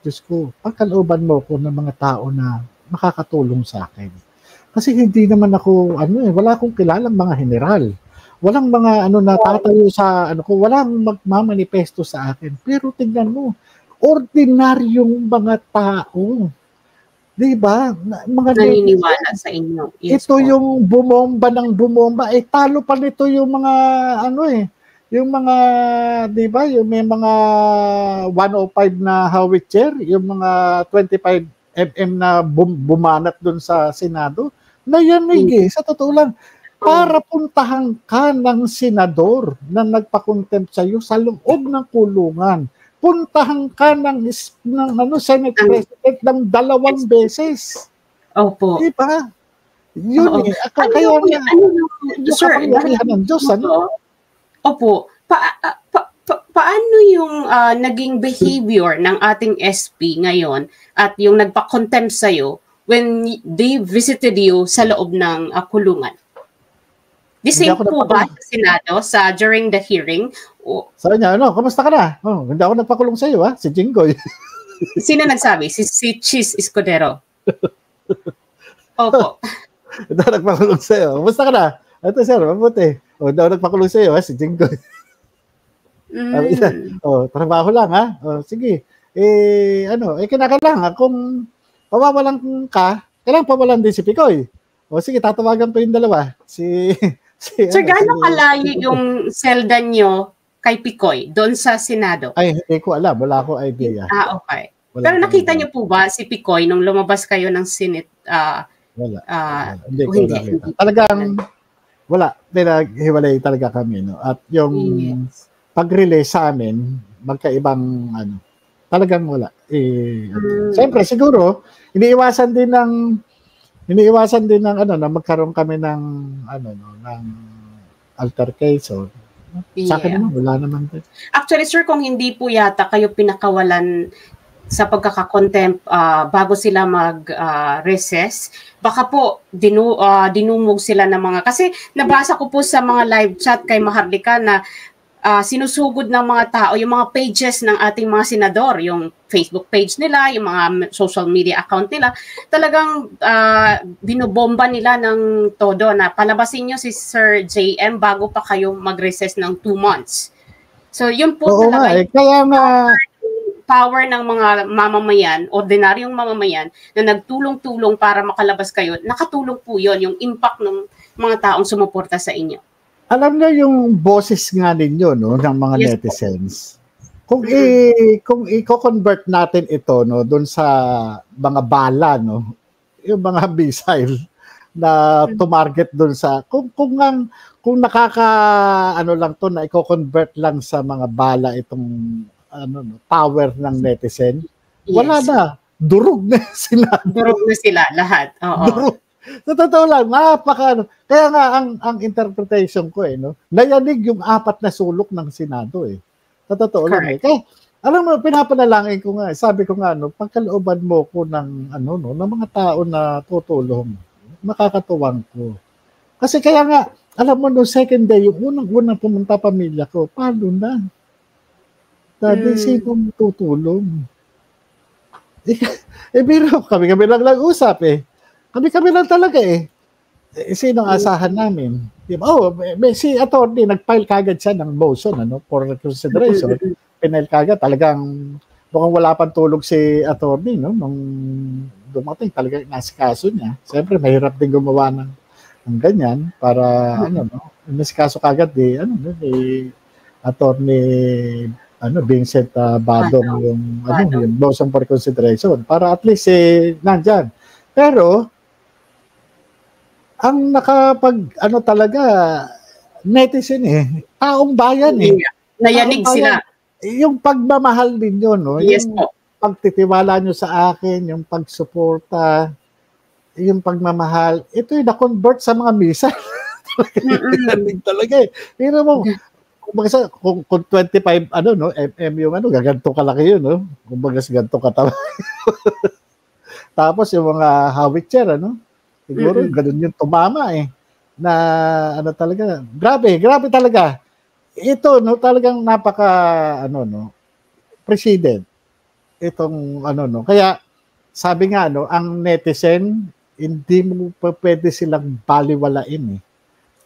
Diyos ko, pagkalooban mo ko ng mga tao na makakatulong sa akin. Kasi hindi naman ako, wala akong kilalang mga general. Walang mga natatayo sa walang magmamanifesto sa akin. Pero tingnan mo, ordinaryong mga tao. 'Di ba? Mga naniniwala sa inyo. Yes, ito yung bumomba ng bumomba, talo pa nito yung mga yung mga 'di ba, yung may mga 105 na howitzer, yung mga 25 mm na bumanat doon sa Senado. Nayanig sa totoo lang. para puntahan ka ng senador na nagpa-contempt sa'yo sa loob ng kulungan. Puntahan ka ng Senate President ng 2 beses. Opo. Diba? Yun eh. Sir, ng Diyos, Opo. Paano yung naging behavior ng ating SP ngayon at yung nagpa-contempt sa'yo when they visited you sa loob ng kulungan? The same po ba sa Senado during the hearing? Sabi niya, kamusta ka na? Hindi ako nagpakulong sa iyo, si Jinggoy. Sino nagsabi? Si Cheese Escudero. Opo. Hindi ako nagpakulong sa iyo. Kamusta ka na? Ito sir, mabuti. Hindi ako nagpakulong sa iyo, si Jinggoy. Trabaho lang ha. Sige. Kinakailangan kung pawawalan ka, kailangan pawalan din si Picoy. Sige, tatawagan ko yung dalawa. Sir, gaano kalayo yung selda nyo kay Picoy doon sa Senado? Ay, hindi ko alam. Wala akong idea. Okay. Pero nakita niyo po ba si Picoy nung lumabas kayo ng Senate? Wala. Hindi ko nakita. Talagang wala. Pinaghiwalay talaga kami. No? At yung pag-relay sa amin, magkaibang talagang wala. Siyempre, siguro, iniiwasan din ng na magkaroon kami ng ng altercation. Sa akin naman, wala naman din. Actually, sir, kung hindi po yata kayo pinakawalan sa pagkakakontempt bago sila mag-recess, baka po dinumog sila ng mga, kasi nabasa ko po sa mga live chat kay Maharlika na sinusugod ng mga tao, yung mga pages ng ating mga senador, yung Facebook page nila, yung mga social media account nila, talagang binobomba nila ng todo na palabasin nyo si Sir JM bago pa kayo mag-recess ng 2 months. So, yun po talaga power ng mga mamamayan, ordinaryong mamamayan, na nagtulong-tulong para makalabas kayo. Nakatulong po yun, yung impact ng mga taong sumuporta sa inyo. Alam na yung boses nga ninyo, no, ng mga netizens. Kung i-convert natin ito, no, doon sa mga bala, no, yung mga missile na tumarget doon sa kung lang to na i-convert lang sa mga bala itong power ng netizen, wala na, durog na sila. Durog na sila lahat. Oo. Durog. Sa totoo lang, kaya nga ang interpretation ko nayanig yung 4 na sulok ng Senado Sa totoo lang Kaya, alam mo, pinapanalangin ko nga, sabi ko nga, pagkalooban mo ko ng mga tao na tutulong, makakatuwang ko. Kasi kaya nga, alam mo, no second day, yung unang pumunta pamilya ko, paano na? Dati, sinong tutulong? Biro, kami lang nag-usap Kami lang talaga Sinong asahan namin? Diba? Si attorney, nag-file kagad siya ng motion for consideration. Pinile kagad. Talagang mukhang wala pang tulog si attorney nung dumating. Talagang nasikaso niya. Siyempre, mahirap din gumawa ng ganyan para nasikaso kagad attorney Vincent Badong yung motion for consideration para at least nandyan. Pero ang talaga netizen taong bayan Nayanig sila. Yung pagmamahal ninyo Yes yung po. Pagtitiwala nyo sa akin, yung pagsuporta, yung pagmamahal, ito yung na-convert sa mga misa. Talaga Pero mo, kung 25 mm yung gaganto kalaki yun kumbaga ganto katawa. Tapos yung mga howitzer siguro ganun yung tumama na talaga grabe talaga ito talagang napaka president itong kaya sabi nga ang netizen hindi mo pwede silang baliwalain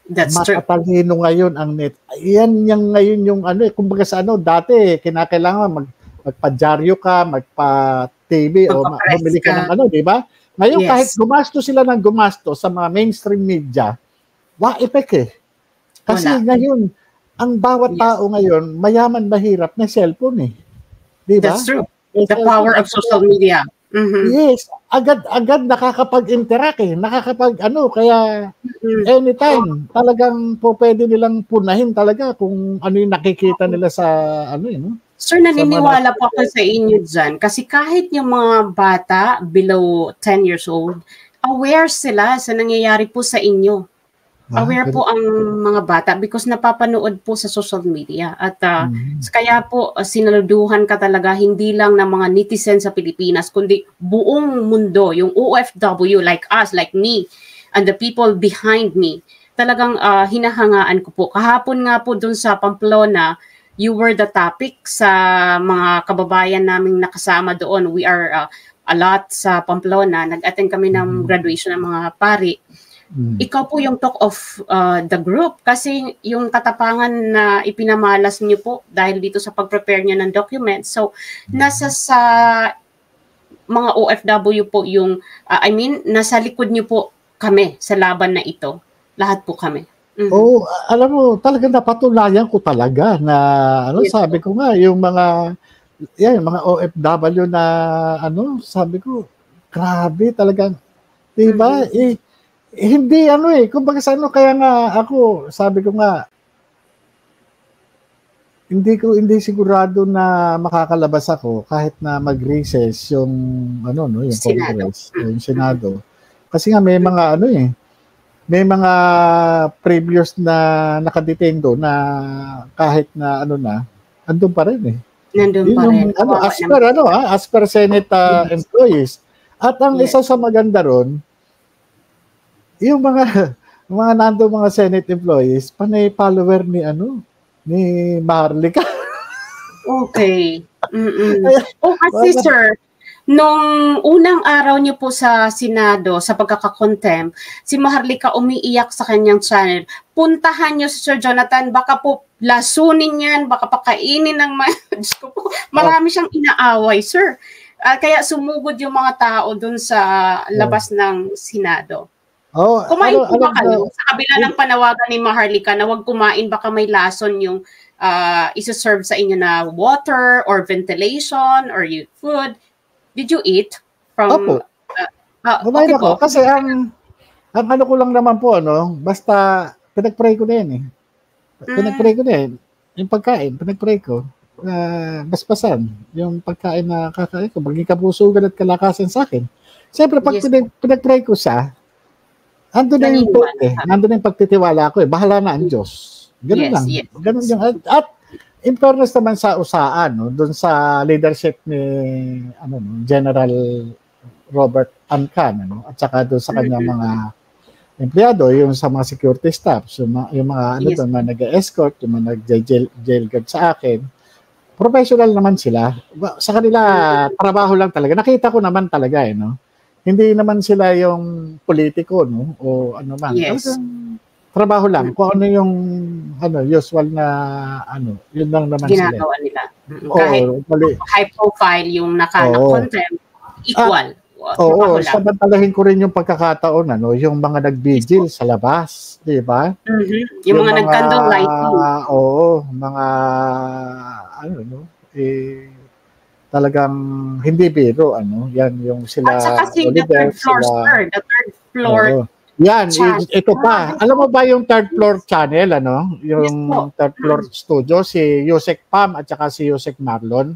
That's true. Matatalino ngayon ang net. Yan yung ngayon yung kumbaga sa dati kinakailangan magpa-dyaryo ka, magpa-TV o bumili ka ng di ba? Ngayon kahit gumasto sila ng gumasto sa mga mainstream media, epek Kasi ngayon, ang bawat tao ngayon, mayaman mahirap na cellphone Di ba? That's true. The power of social media. Yes. agad nakakapag-interact kaya anytime talagang pwede nilang punahin talaga kung ano yung nakikita nila sa no? Sir, naniniwala po ako sa inyo dyan kasi kahit yung mga bata below 10 years old, aware sila sa nangyayari po sa inyo. Aware po ang mga bata because napapanood po sa social media at kaya po sinaluduhan ka talaga hindi lang ng mga netizen sa Pilipinas kundi buong mundo, yung OFW like us, like me, and the people behind me. Talagang hinahangaan ko po. Kahapon nga po dun sa Pamplona, you were the topic sa mga kababayan naming nakasama doon. We are a lot sa Pamplona. Nag-attend kami ng graduation ng mga pari. Ikaw po yung talk of the group kasi yung katapangan na ipinamalas niyo po dahil dito sa pag-prepare niyo ng document. So, nasa sa mga OFW po yung, nasa likod niyo po kami sa laban na ito. Lahat po kami. Alam mo, talagang napatunayan ko talaga na sabi ko nga yung mga OFW na sabi ko grabe talagang 'di ba? Hindi kumbaga sa kaya nga ako sabi ko nga hindi sigurado na makakalabas ako kahit na mag-recess yung yung Congress, yung Senado. Kasi nga may mga may mga previous na nakadetain doon na kahit na andun pa rin Nandun pa rin. As per Senate employees. At ang isa sa maganda ron, yung mga nandun mga Senate employees, panay follower ni Maharlika. Okay. Kasi sir, nung unang araw niyo po sa Senado, sa pagkakakontempt, si Maharlika umiiyak sa kanyang channel. Puntahan niyo si Sir Jonathan, baka po lasunin yan, baka pakainin ng marami siyang inaaway, sir. Kaya sumugod yung mga tao dun sa labas ng Senado. Kumain po ba kayo? Sa kabila ng panawagan ni Maharlika na huwag kumain, baka may lason yung isa-serve sa inyo na water or ventilation or food. Did you eat from? Opo. Kumain ako. Kasi ang ko lang naman po, basta pinag-pray ko na yan Pinag-pray ko na yan. Yung pagkain, pinag-pray ko. Basbasan. Yung pagkain na kakain ko, maging kapusugan at kalakasan sa akin. Siyempre, pag pinag-pray ko siya, andun na yung pagtitiwala ko Bahala na ang Diyos. Ganun lang. Ganun yung, at in fairness naman sa usaan, doon sa leadership ni General Robert Ancan, at saka doon sa kanyang mga empleyado, yung sa mga security staffs, yung mga doon, mga nag-escort, yung mga nag-jail guard sa akin, professional naman sila. Sa kanila, trabaho lang talaga. Nakita ko naman talaga, Hindi naman sila yung politiko, o ano man. Trabaho lang. Kung ano yung usual na yun lang naman ginagawa nila. Kahit high profile yung naka-contempt, equal. Samantalahin ko rin yung pagkakataon, yung mga nag-vigil sa labas, di ba? Yung mga nag-candle lighting. Mga talagang hindi biro, yan yung sila. At saka si the third floor, sir, the third floor. Yan, ito pa. Alam mo ba yung third floor channel, Yung third floor studio, si Yusek Pam at saka si Yusek Marlon.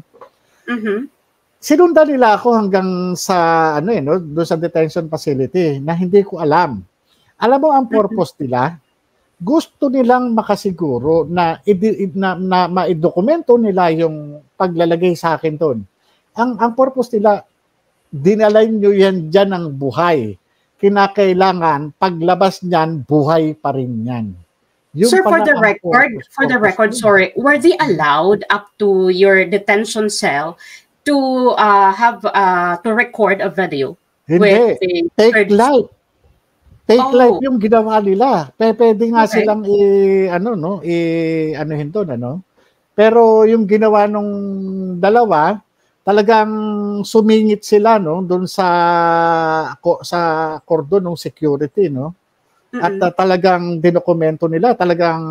Sinundan nila ako hanggang sa, doon sa detention facility na hindi ko alam. Alam mo ang purpose nila? Gusto nilang makasiguro na maidokumento nila yung paglalagay sa akin doon. Ang purpose nila, dinalay nyo yan dyan ng buhay. Kinakailangan paglabas niyan buhay pa rin yan. Sir, for the record, sorry, were they allowed up to your detention cell to have to record a video? Hindi. Take light yung ginawa nila. Pwede nga silang anuhin doon, Pero yung ginawa nung dalawa, talagang sumingit sila doon sa cordon ng security at talagang dinokumento nila, talagang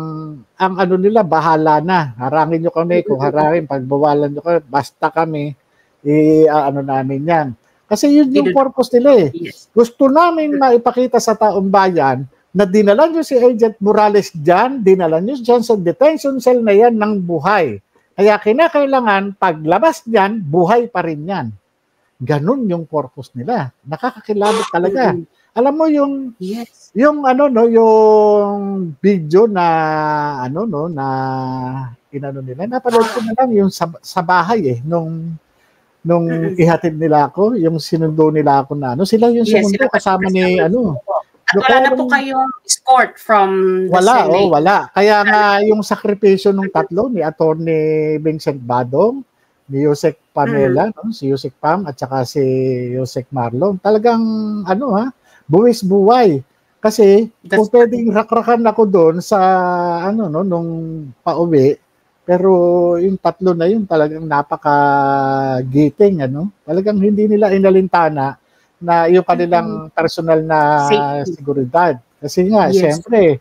ang nila bahala na, harangin niyo kami kung harangin, pagbawalan niyo kami, basta kami namin yan. Kasi yun yung purpose nila eh. Yes. Gusto namin maipakita sa taong bayan na dinala nyo si Agent Morales dyan, dinala nyo dyan sa detention cell na yan ng buhay. Kaya kinakailangan, paglabas dyan, buhay pa rin yan. Ganun yung purpose nila. Nakakakilabot talaga. Alam mo yung yung yung video na na inano nila, napanood ko na lang yung sa bahay nung ihatid nila ako, yung sinundo nila ako na sila yung sumundo kasama ni At wala na po kayong escort from the Senate. Wala. Kaya nga yung sakripisyo ng tatlo ni Attorney Vincent Badong, ni Yusek Pamela, si Yusek Pam at saka si Yusek Marlon. Talagang buwis buhay. Kasi kung pwedeng rakrakan ako doon sa nung pauwi, pero yung tatlo na yun talagang napaka-giting, Talagang hindi nila inalintana na yung kanilang personal na seguridad. Kasi nga, siyempre,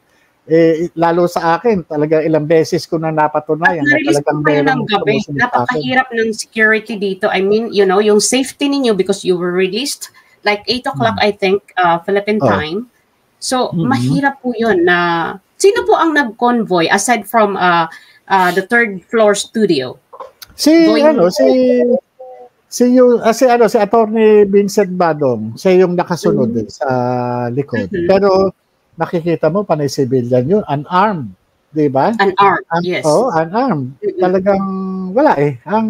lalo sa akin, talaga ilang beses ko na napatunayan na talagang meron gabi. Napakahirap ng security dito. I mean, yung safety ninyo because you were released like 8 o'clock, I think, Philippine time. So, mahirap po yun na, sino po ang nag-convoy aside from the third floor studio? Si Attorney Vincent Badong, siya yung nakasunod sa likod. Pero nakikita mo panay civilian yun, unarmed, 'di ba? Unarmed, yes. Unarmed. Talagang wala ang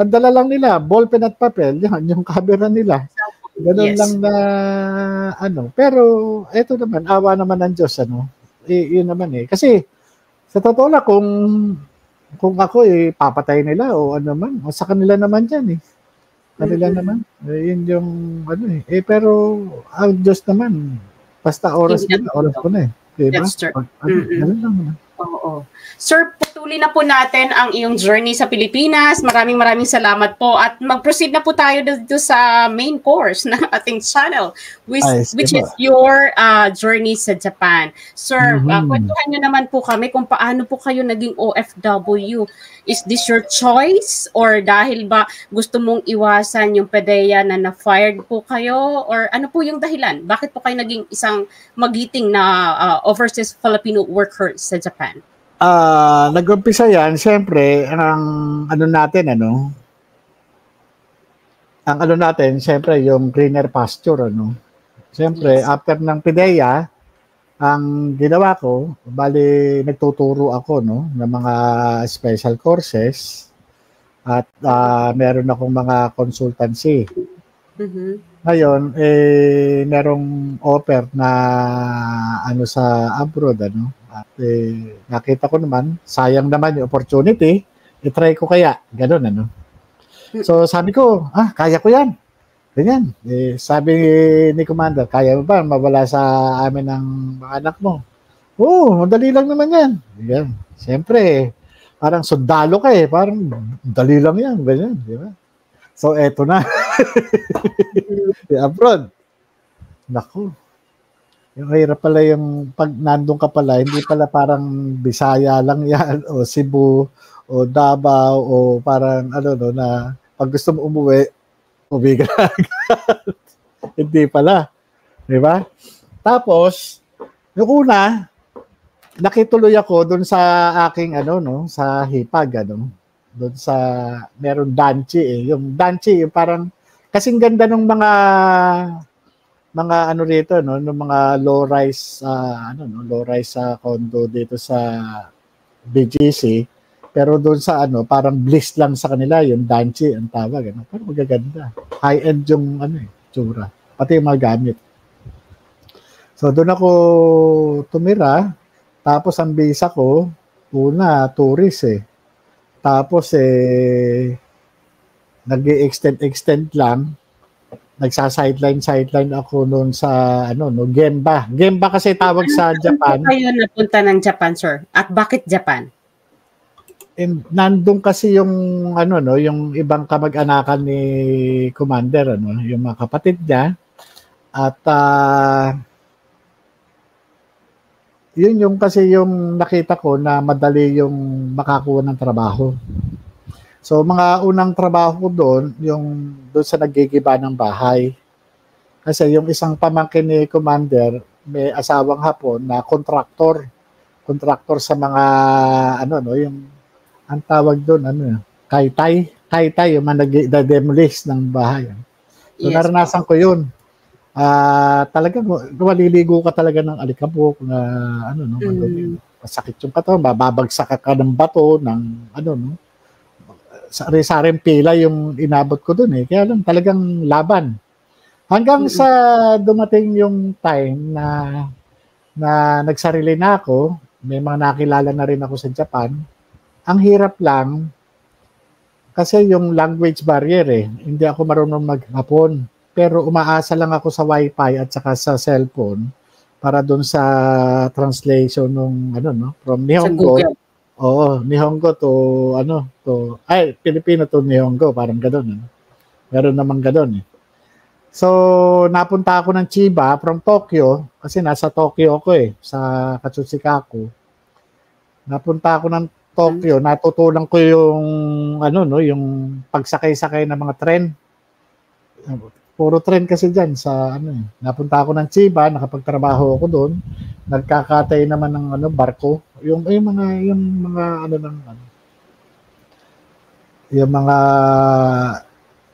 dala lang nila, ballpen at papel, yan yung camera nila. Ganun lang na pero eto naman awa naman ng Diyos yun naman kasi sa totoo lang kung ako papatay nila o man, sa kanila naman yan Kanila naman. Yun yung pero ang Diyos naman, basta oras ko na Diba? That's true. Oo. Sir, patuloy na po natin ang iyong journey sa Pilipinas. Maraming salamat po at mag-proceed na po tayo dito sa main course ng ating channel which is your journey sa Japan. Sir, kwentuhan nyo naman po kami kung paano po kayo naging OFW. Is this your choice or dahil ba gusto mong iwasan yung PDEA na na-fired po kayo or ano po yung dahilan? Bakit po kayo naging isang magiting na overseas Filipino worker sa Japan? Nag-umpisa yan, siyempre, ang natin, siyempre, yung greener pasture, Siyempre, after ng PDEA, ang ginawa ko, bali, nagtuturo ako, ng mga special courses at meron akong mga consultancy. Ngayon, merong offer na sa abroad, At nakita ko naman, sayang naman yung opportunity, i-try ko kaya, ganun, So sabi ko, kaya ko yan. Ganyan. Sabi ni Commander, kaya mo ba mawala sa amin ng mga anak mo? Oo, madali lang naman yan. Ganyan. Siyempre, parang sundalo ka parang dali lang yan. Ganyan, di ba? So eto na. Abroad. Naku. Yung hirap pala yung pag nandun ka pala, hindi pala parang Bisaya lang yan o Cebu o Davao o parang na pag gusto mo umuwi, uwi ka agad. Hindi pala. Di ba? Tapos, yung una, nakituloy ako doon sa aking sa hipag, doon sa meron danchi Yung danchi, yung parang kasing ganda ng mga rito ng mga low rise low rise condo dito sa BGC, pero doon sa parang bliss lang sa kanila yung danchi ang tawag pero magaganda, high end yung tsura, pati yung mga gamit. So doon ako tumira, tapos ang visa ko una tourist tapos nag-extend lang. Nagsa-sideline ako noon sa Gemba. Gemba kasi tawag sa Japan. Saan kayo napunta ng Japan, sir? At bakit Japan? Nandun kasi yung yung ibang kamag-anakan ni Commander, yung mga kapatid niya. At yun yung kasi yung nakita ko na madali yung makakuha ng trabaho. So mga unang trabaho ko doon, yung doon sa nagigiba ng bahay. Kasi yung isang pamangkin ni Commander, may asawang Hapon na contractor. Contractor sa mga, ano, no, yung, ang tawag doon, ano, kaitay. Kaitay, yung mga nag-demolish ng bahay. So Yes, naranasan ko yun. Talagang maliligo ka talaga ng alikabok na, ano, no, madumi. Masakit yung katawan, babagsak ka ng bato, ng, ano, no, sari-saring pila yung inabot ko doon eh. Kaya lang talagang laban. Hanggang sa dumating yung time na nagsarili na ako, may mga nakilala na rin ako sa Japan. Ang hirap lang kasi yung language barrier eh. Hindi ako marunong mag-Hapon. Pero umaasa lang ako sa wifi at saka sa cellphone para doon sa translation ng ano no, from Nihongo. Oo, Nihongo to ano, to Filipino to Nihongo, parang ganoon. Meron namang ganoon eh. So, napunta ako ng Chiba from Tokyo kasi nasa Tokyo ako eh, sa Katsushikaku. Napunta ako ng Tokyo, natutunan ko yung ano no, yung pagsakay-sakay ng mga tren. Puro tren kasi diyan sa ano eh. Napunta ako ng Chiba, nakapagtrabaho ako doon. Nagkakatay naman ng ano barko, yung mga ano ng ano. Yung mga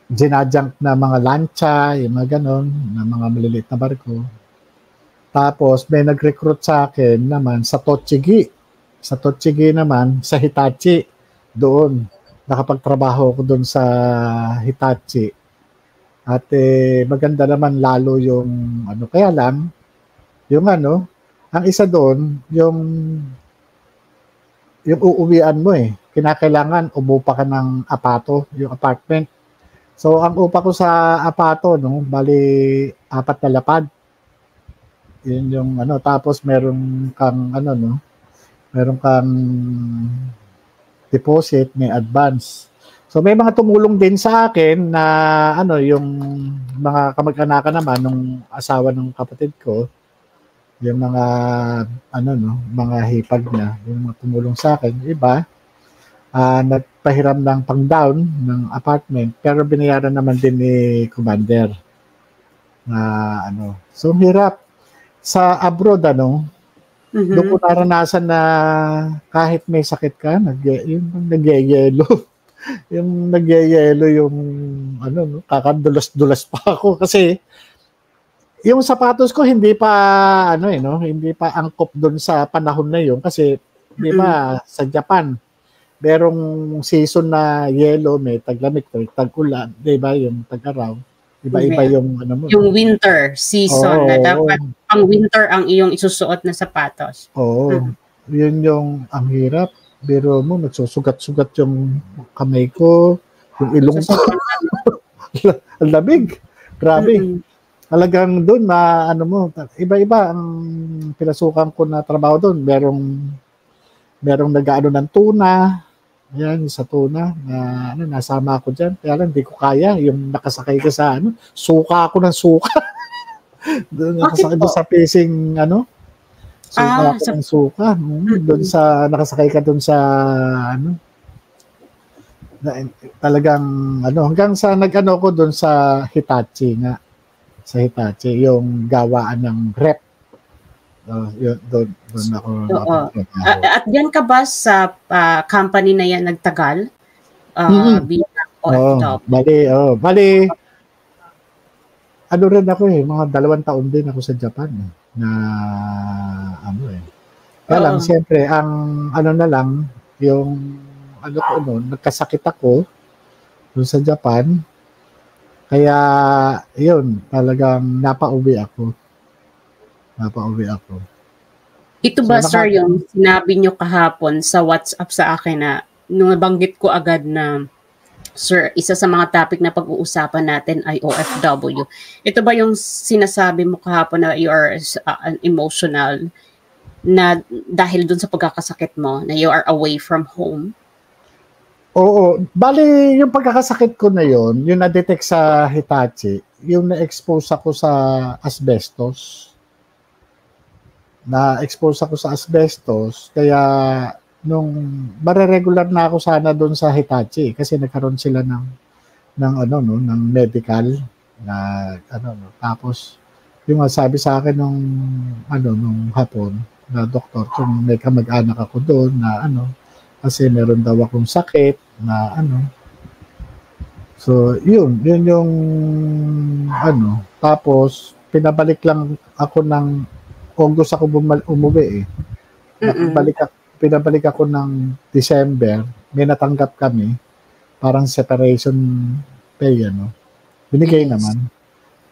ginajunk na mga lancha, yung mga ganon, na mga maliliit na barko. Tapos may nag-recruit sa akin naman sa Tochigi. Sa Tochigi naman, sa Hitachi. Doon, nakapagtrabaho ko doon sa Hitachi. At maganda naman lalo yung ano, kaya lang, yung ano, ang isa doon, yung uuwian mo eh. Kinakailangan umupa ka ng apato, yung apartment. So, ang upa ko sa apato, no, bali 4 na lapad. Yun yung ano, tapos meron kang ano, no, meron kang deposit, may advance. So, may mga tumulong din sa akin na ano, yung mga kamag-anakan naman nung asawa ng kapatid ko, yung mga ano, no, mga hipag niya, yung mga tumulong sa akin, iba, nagpahiram ng pang-down ng apartment pero binayaran naman din ni Commander na ano. So hirap sa abroad ano. Doon ko naranasan na kahit may sakit ka, nagyayelo. Yung nagyayelo yung ano no, kakadulas-dulas pa ako kasi yung sapatos ko hindi pa ano eh no, hindi pa angkop doon sa panahon na yun kasi di ba sa Japan merong season na yellow, may taglamig, tag-ulan, di ba, yung tag-araw. Iba-iba yung ano mo. Yung winter season na dapat pang winter ang iyong isusuot na sapatos. Oo. Yun yung ang hirap. Pero mo, nagsusugat-sugat yung kamay ko, yung ilong ko. Ang lamig. Grabe. Talagang doon, ano mo, iba-iba ang pinasukan ko na trabaho doon. Merong nag-ano ng tuna. Ayan, sa tuna na ano, nasama ako diyan. Kaya lang hindi ko kaya yung nakasakay ka sa ano, suka ako ng suka. Doon nakasakay doon sa fishing ano. Suka ako ng suka. Doon sa nakasakay ka doon sa ano. Talagang ano, hanggang sa nag-ano ko doon sa Hitachi nga. Sa Hitachi yung gawaan ng rep. Doon ako. At yan ka ba sa company na yan nagtagal? Bilang OFW? Bali, ano rin ako eh, mga 2 taon din ako sa Japan na ano eh. Kaya lang, siyempre, ang ano na lang, yung ano ko noon, nagkasakit ako doon sa Japan. Kaya, yun, talagang napauwi ako. Ito ba, so, sir, yung sinabi nyo kahapon sa WhatsApp sa akin na nung nabanggit ko agad na, sir, isa sa mga topic na pag-uusapan natin ay OFW. Ito ba yung sinasabi mo kahapon na you are emotional na dahil dun sa pagkakasakit mo, na you are away from home? Oo. Bali, yung pagkakasakit ko na yun, yung na-detect sa Hitachi, yung na-expose ako sa asbestos. Na-expose ako sa asbestos, kaya nung mareregular na ako sana doon sa Hitachi kasi nagkaroon sila ng ano no, ng medical na ano no. Tapos yung sabi sa akin nung ano nung hapon na doktor kung may kamag-anak ako doon na ano kasi meron daw akong sakit na ano. So, yun yung ano. Tapos pinabalik lang ako ng August ako umuwi eh. Pinabalik ako ng December, may natanggap kami, parang separation pay, ano. Binigay naman.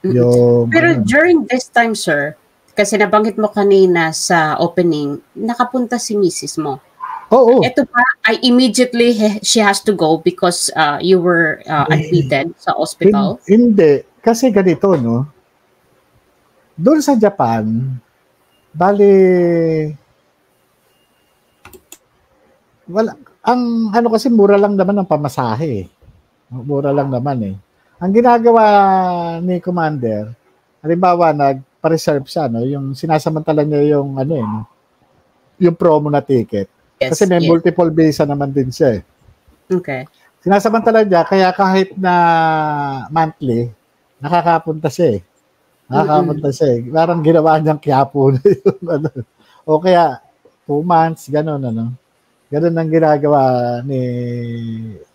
Yung, pero during this time, sir, kasi nabanggit mo kanina sa opening, nakapunta si misis mo. Oo. Ito pa, immediately she has to go because you were admitted sa hospital? Hindi. Kasi ganito, no? Doon sa Japan, bali, wala, ang ano kasi mura lang naman ang pamasahe. Mura lang naman eh. Ang ginagawa ni Commander, halimbawa nagpa-reserve siya, no? Yung sinasamantala niya yung ano eh, no? Yung promo na ticket. Yes, kasi may multiple visa naman din siya eh. Okay. Sinasamantala niya, kaya kahit na monthly, nakakapunta siya eh. Nakakapunta siya eh. Parang ginawa niyang Quiapo na yung ano. O kaya 2 months, gano'n ano. Gano'n ang ginagawa ni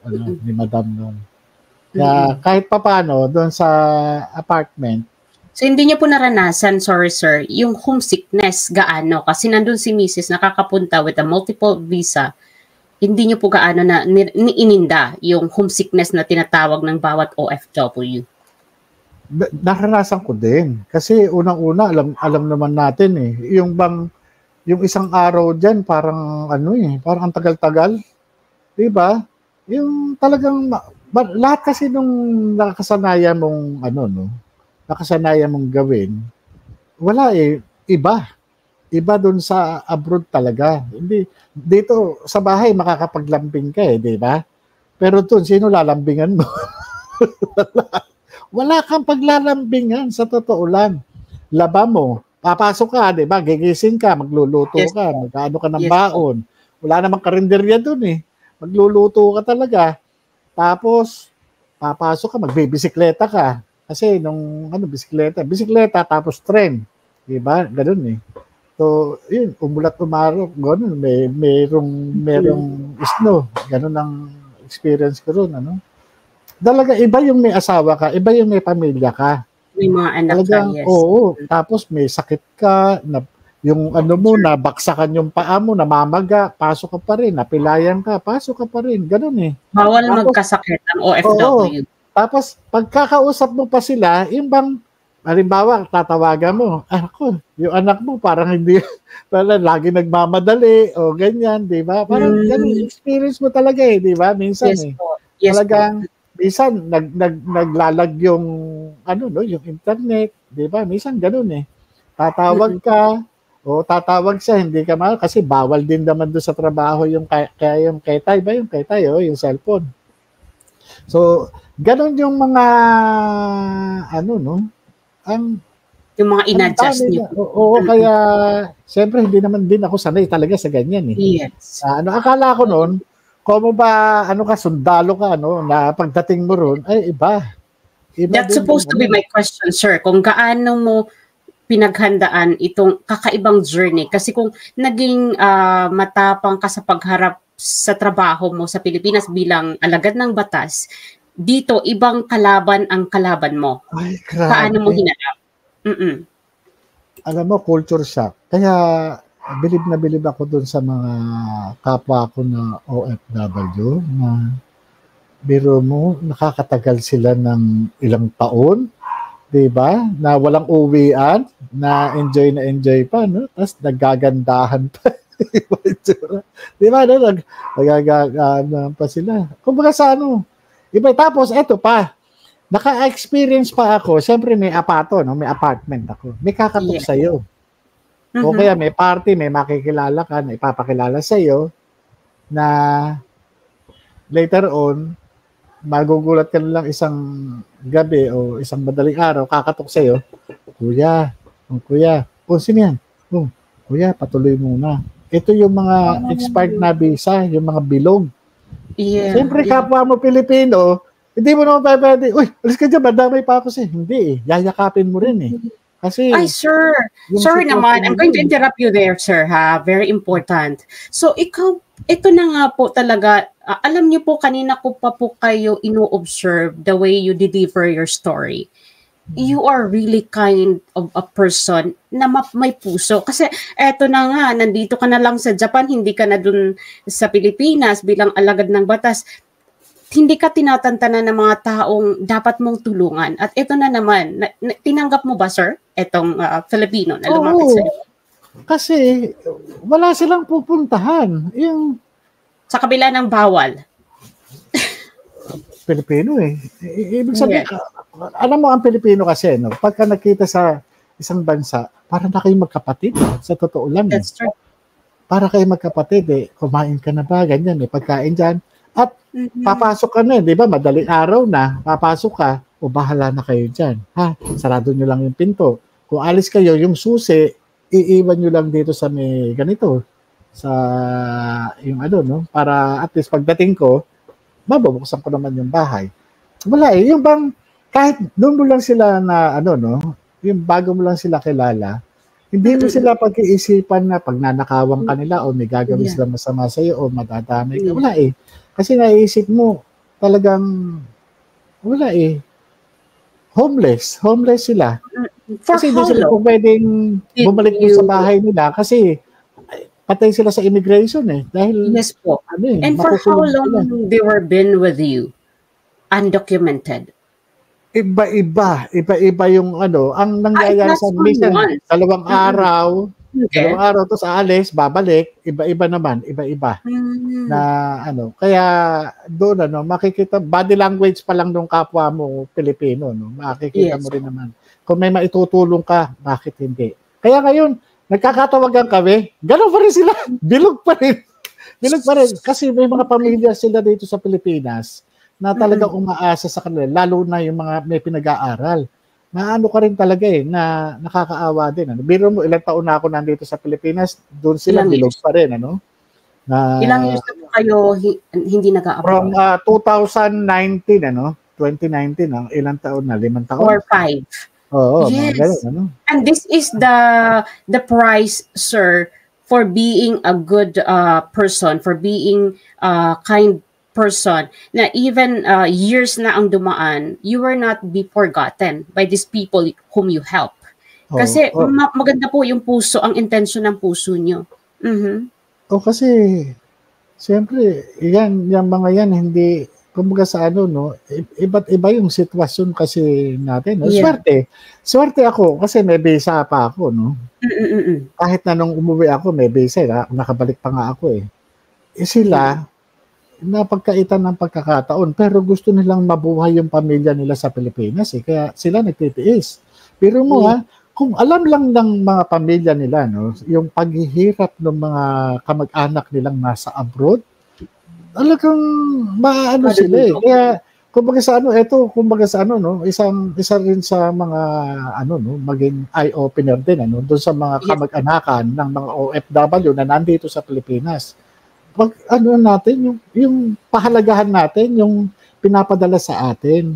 ano, ni Madam noon. Kaya kahit papaano doon sa apartment. So hindi niyo po naranasan, sorry sir, yung homesickness gaano kasi nandun si Mrs. nakakapunta with a multiple visa. Hindi niyo po gaano na ininda yung homesickness na tinatawag ng bawat OFW? Naranasan ko din. Kasi unang-una alam naman natin eh. Yung isang araw diyan parang ano eh, parang ang tagal-tagal. 'Di ba? Yung talagang lahat kasi nung nakasanayan mong ano no, nakasanayan mong gawin, wala eh, iba doon sa abroad talaga. Hindi dito sa bahay makakapaglambing ka eh, 'di ba? Pero doon sino lalambingan mo? Wala kang paglalambingan sa totoo lang. Laba mo, papasok ka, 'di ba? Gigising ka, magluluto ka, magkaano ka ng baon. Wala namang karinderya doon eh. Magluluto ka talaga. Tapos papasok ka, magbibisikleta ka. Kasi nung ano bisikleta tapos tren, 'di ba? Ganoon eh. So, yun, umulat umarok, ganoon, merong snow. Ganoon ang experience ko ron, ano. Talaga iba yung may asawa ka, iba yung may pamilya ka. May mga anak talagang, ka, yes. Oo, tapos may sakit ka, yung ano mo, nabaksakan yung paa mo, namamaga, pasok ka pa rin, napilayan ka, pasok ka pa rin, ganoon eh. Bawal magkasakit ang OFW. Tapos, pagkakausap mo pa sila, yung bang, halimbawa, tatawagan mo, yung anak mo parang hindi, parang lagi nagmamadali, o ganyan, di ba? Parang ganun, experience mo talaga eh, di ba? Minsan yes, eh. Po. Yes, talagang, minsan, naglalag yung, ano no, yung internet, di ba? Minsan ganun eh. Tatawag ka, o tatawag siya, hindi ka mahal, kasi bawal din naman doon sa trabaho yung kaya yung ketay ba? Yung ketay, yung cellphone. So, ganun yung mga, ano no, yung mga in-adjust niyo. Oo, kaya, siyempre, hindi naman din ako sanay talaga sa ganyan eh. Yes. Akala ko noon, kung ba, sundalo ka, na pagdating mo ron, ay iba. That's supposed to be my question, sir. Kung gaano mo pinaghandaan itong kakaibang journey. Kasi kung naging matapang ka sa pagharap sa trabaho mo sa Pilipinas bilang alagad ng batas, dito, ibang kalaban ang kalaban mo. Ay, grabe. Paano mo hinarap? Alam mo, culture shock. Kaya, bilib na bilib ako dun sa mga kapwa ko na OFW na biro mo, nakakatagal sila ng ilang taon, diba? Na walang uwian, na enjoy pa, no? Tapos nagagandahan pa. Diba, no? Nagagandahan pa sila. Kumbaga sa ano, iba. Tapos, eto pa, naka-experience pa ako, siyempre may may apartment ako. May kakatok sa'yo. O kaya may party, may makikilala ka, na ipapakilala sa'yo, na later on, magugulat ka na lang isang gabi o isang madaling araw, kakatok sa'yo, Kuya, sino yan? Kuya, patuloy muna. Ito yung mga expired na visa, yung mga bilog. Yeah. Siyempre, kapwa mo Pilipino, hindi mo naman pwede, uy, alis ka dyan, madamay pa ako hindi eh. Yayakapin mo rin eh. Kasi, Ay, sir. Sorry naman. I'm going to interrupt you there, sir, ha? Very important. So, ito na nga po talaga, alam niyo po, kanina ko pa po kayo ino-observe the way you deliver your story. You are really kind of a person na may puso. Kasi eto na nga, nandito ka na lang sa Japan, hindi ka na dun sa Pilipinas bilang alagad ng batas. Hindi ka tinatantanan ng mga taong dapat mong tulungan. At ito na naman, tinanggap mo ba, sir, etong Filipino na lumapit sa iyo? Kasi wala silang pupuntahan. Sa kabila ng bawal. Pilipino eh. Ibig sabihin, alam mo ang Pilipino kasi, no? Pagka nakita sa isang bansa, para na kayo magkapatid. Sa totoo lang. That's true. Para kayo magkapatid eh. Kumain ka na ba? Ganyan eh. Pagkain dyan. At papasok ka na, di ba? Madaling araw na, papasok ka, o bahala na kayo dyan. Ha? Sarado nyo lang yung pinto. Kung alis kayo, yung susi, iiwan nyo lang dito sa may ganito. Sa, yung ano, no? Para at least pagdating ko, mabubuksan ko naman yung bahay. Wala eh. Yung bang, kahit doon mo lang sila na, ano, no? Yung bago mo lang sila kilala, hindi mo sila pag-iisipan na pag nanakawang kanila o may gagawin sila masama sa iyo o madadamay ka. Wala eh. Kasi naiisip mo, talagang, wala eh. Homeless sila. Kasi hindi sila pwedeng bumalik sa bahay nila kasi patay sila sa immigration eh. Dahil, yes po. And for how long they were been with you? Undocumented? Iba yung ano, ang nangyayari sa minsan, dalawang araw, tapos aalis, babalik, iba-iba naman, iba-iba. Na ano, kaya doon ano, makikita body language pa lang ng kapwa mo Pilipino, no. Makikita mo rin naman. Kung may maitutulong ka, bakit hindi? Kaya ngayon, nagkakatawagan kami, gano'n pa rin sila, bilog pa rin. Kasi may mga pamilya sila dito sa Pilipinas na talagang umaasa sa kanila, lalo na yung mga may pinag-aaral. Naano ka rin talaga eh, na nakakaawa din. Ano? Biro mo, ilang taon na ako nandito sa Pilipinas, doon sila bilog pa rin. Ano? Ilang years na po kayo hindi nag-a-abroad? From 2019, 2019, ilang taon na? 5 taon? Or 5. Oo, yes. Ganun, ano? And this is the price, sir, for being a good person, for being kind person, na even years na ang dumaan, you will not be forgotten by these people whom you help. Kasi maganda po yung puso, ang intensyon ng puso nyo. Kasi siyempre, yung mga yan, hindi, kumbaga sa ano, no, iba't iba yung sitwasyon kasi natin. No? Yeah. Swerte ako kasi may visa pa ako, no. Kahit na nung umuwi ako, may visa, nakabalik pa nga ako eh. Sila, napagkaitan ng pagkakataon, pero gusto nilang mabuhay yung pamilya nila sa Pilipinas eh, kaya sila nagtitiis. Pero mo kung alam lang ng mga pamilya nila, no, yung paghihirap ng mga kamag-anak nilang nasa abroad, talagang maano sila eh. Kaya kumbaga sa ano, no, isa rin sa mga ano, no, maging eye-opener din doon sa mga kamag-anakan ng mga OFW na nandito sa Pilipinas. Pag ano natin, yung pahalagahan natin, yung pinapadala sa atin.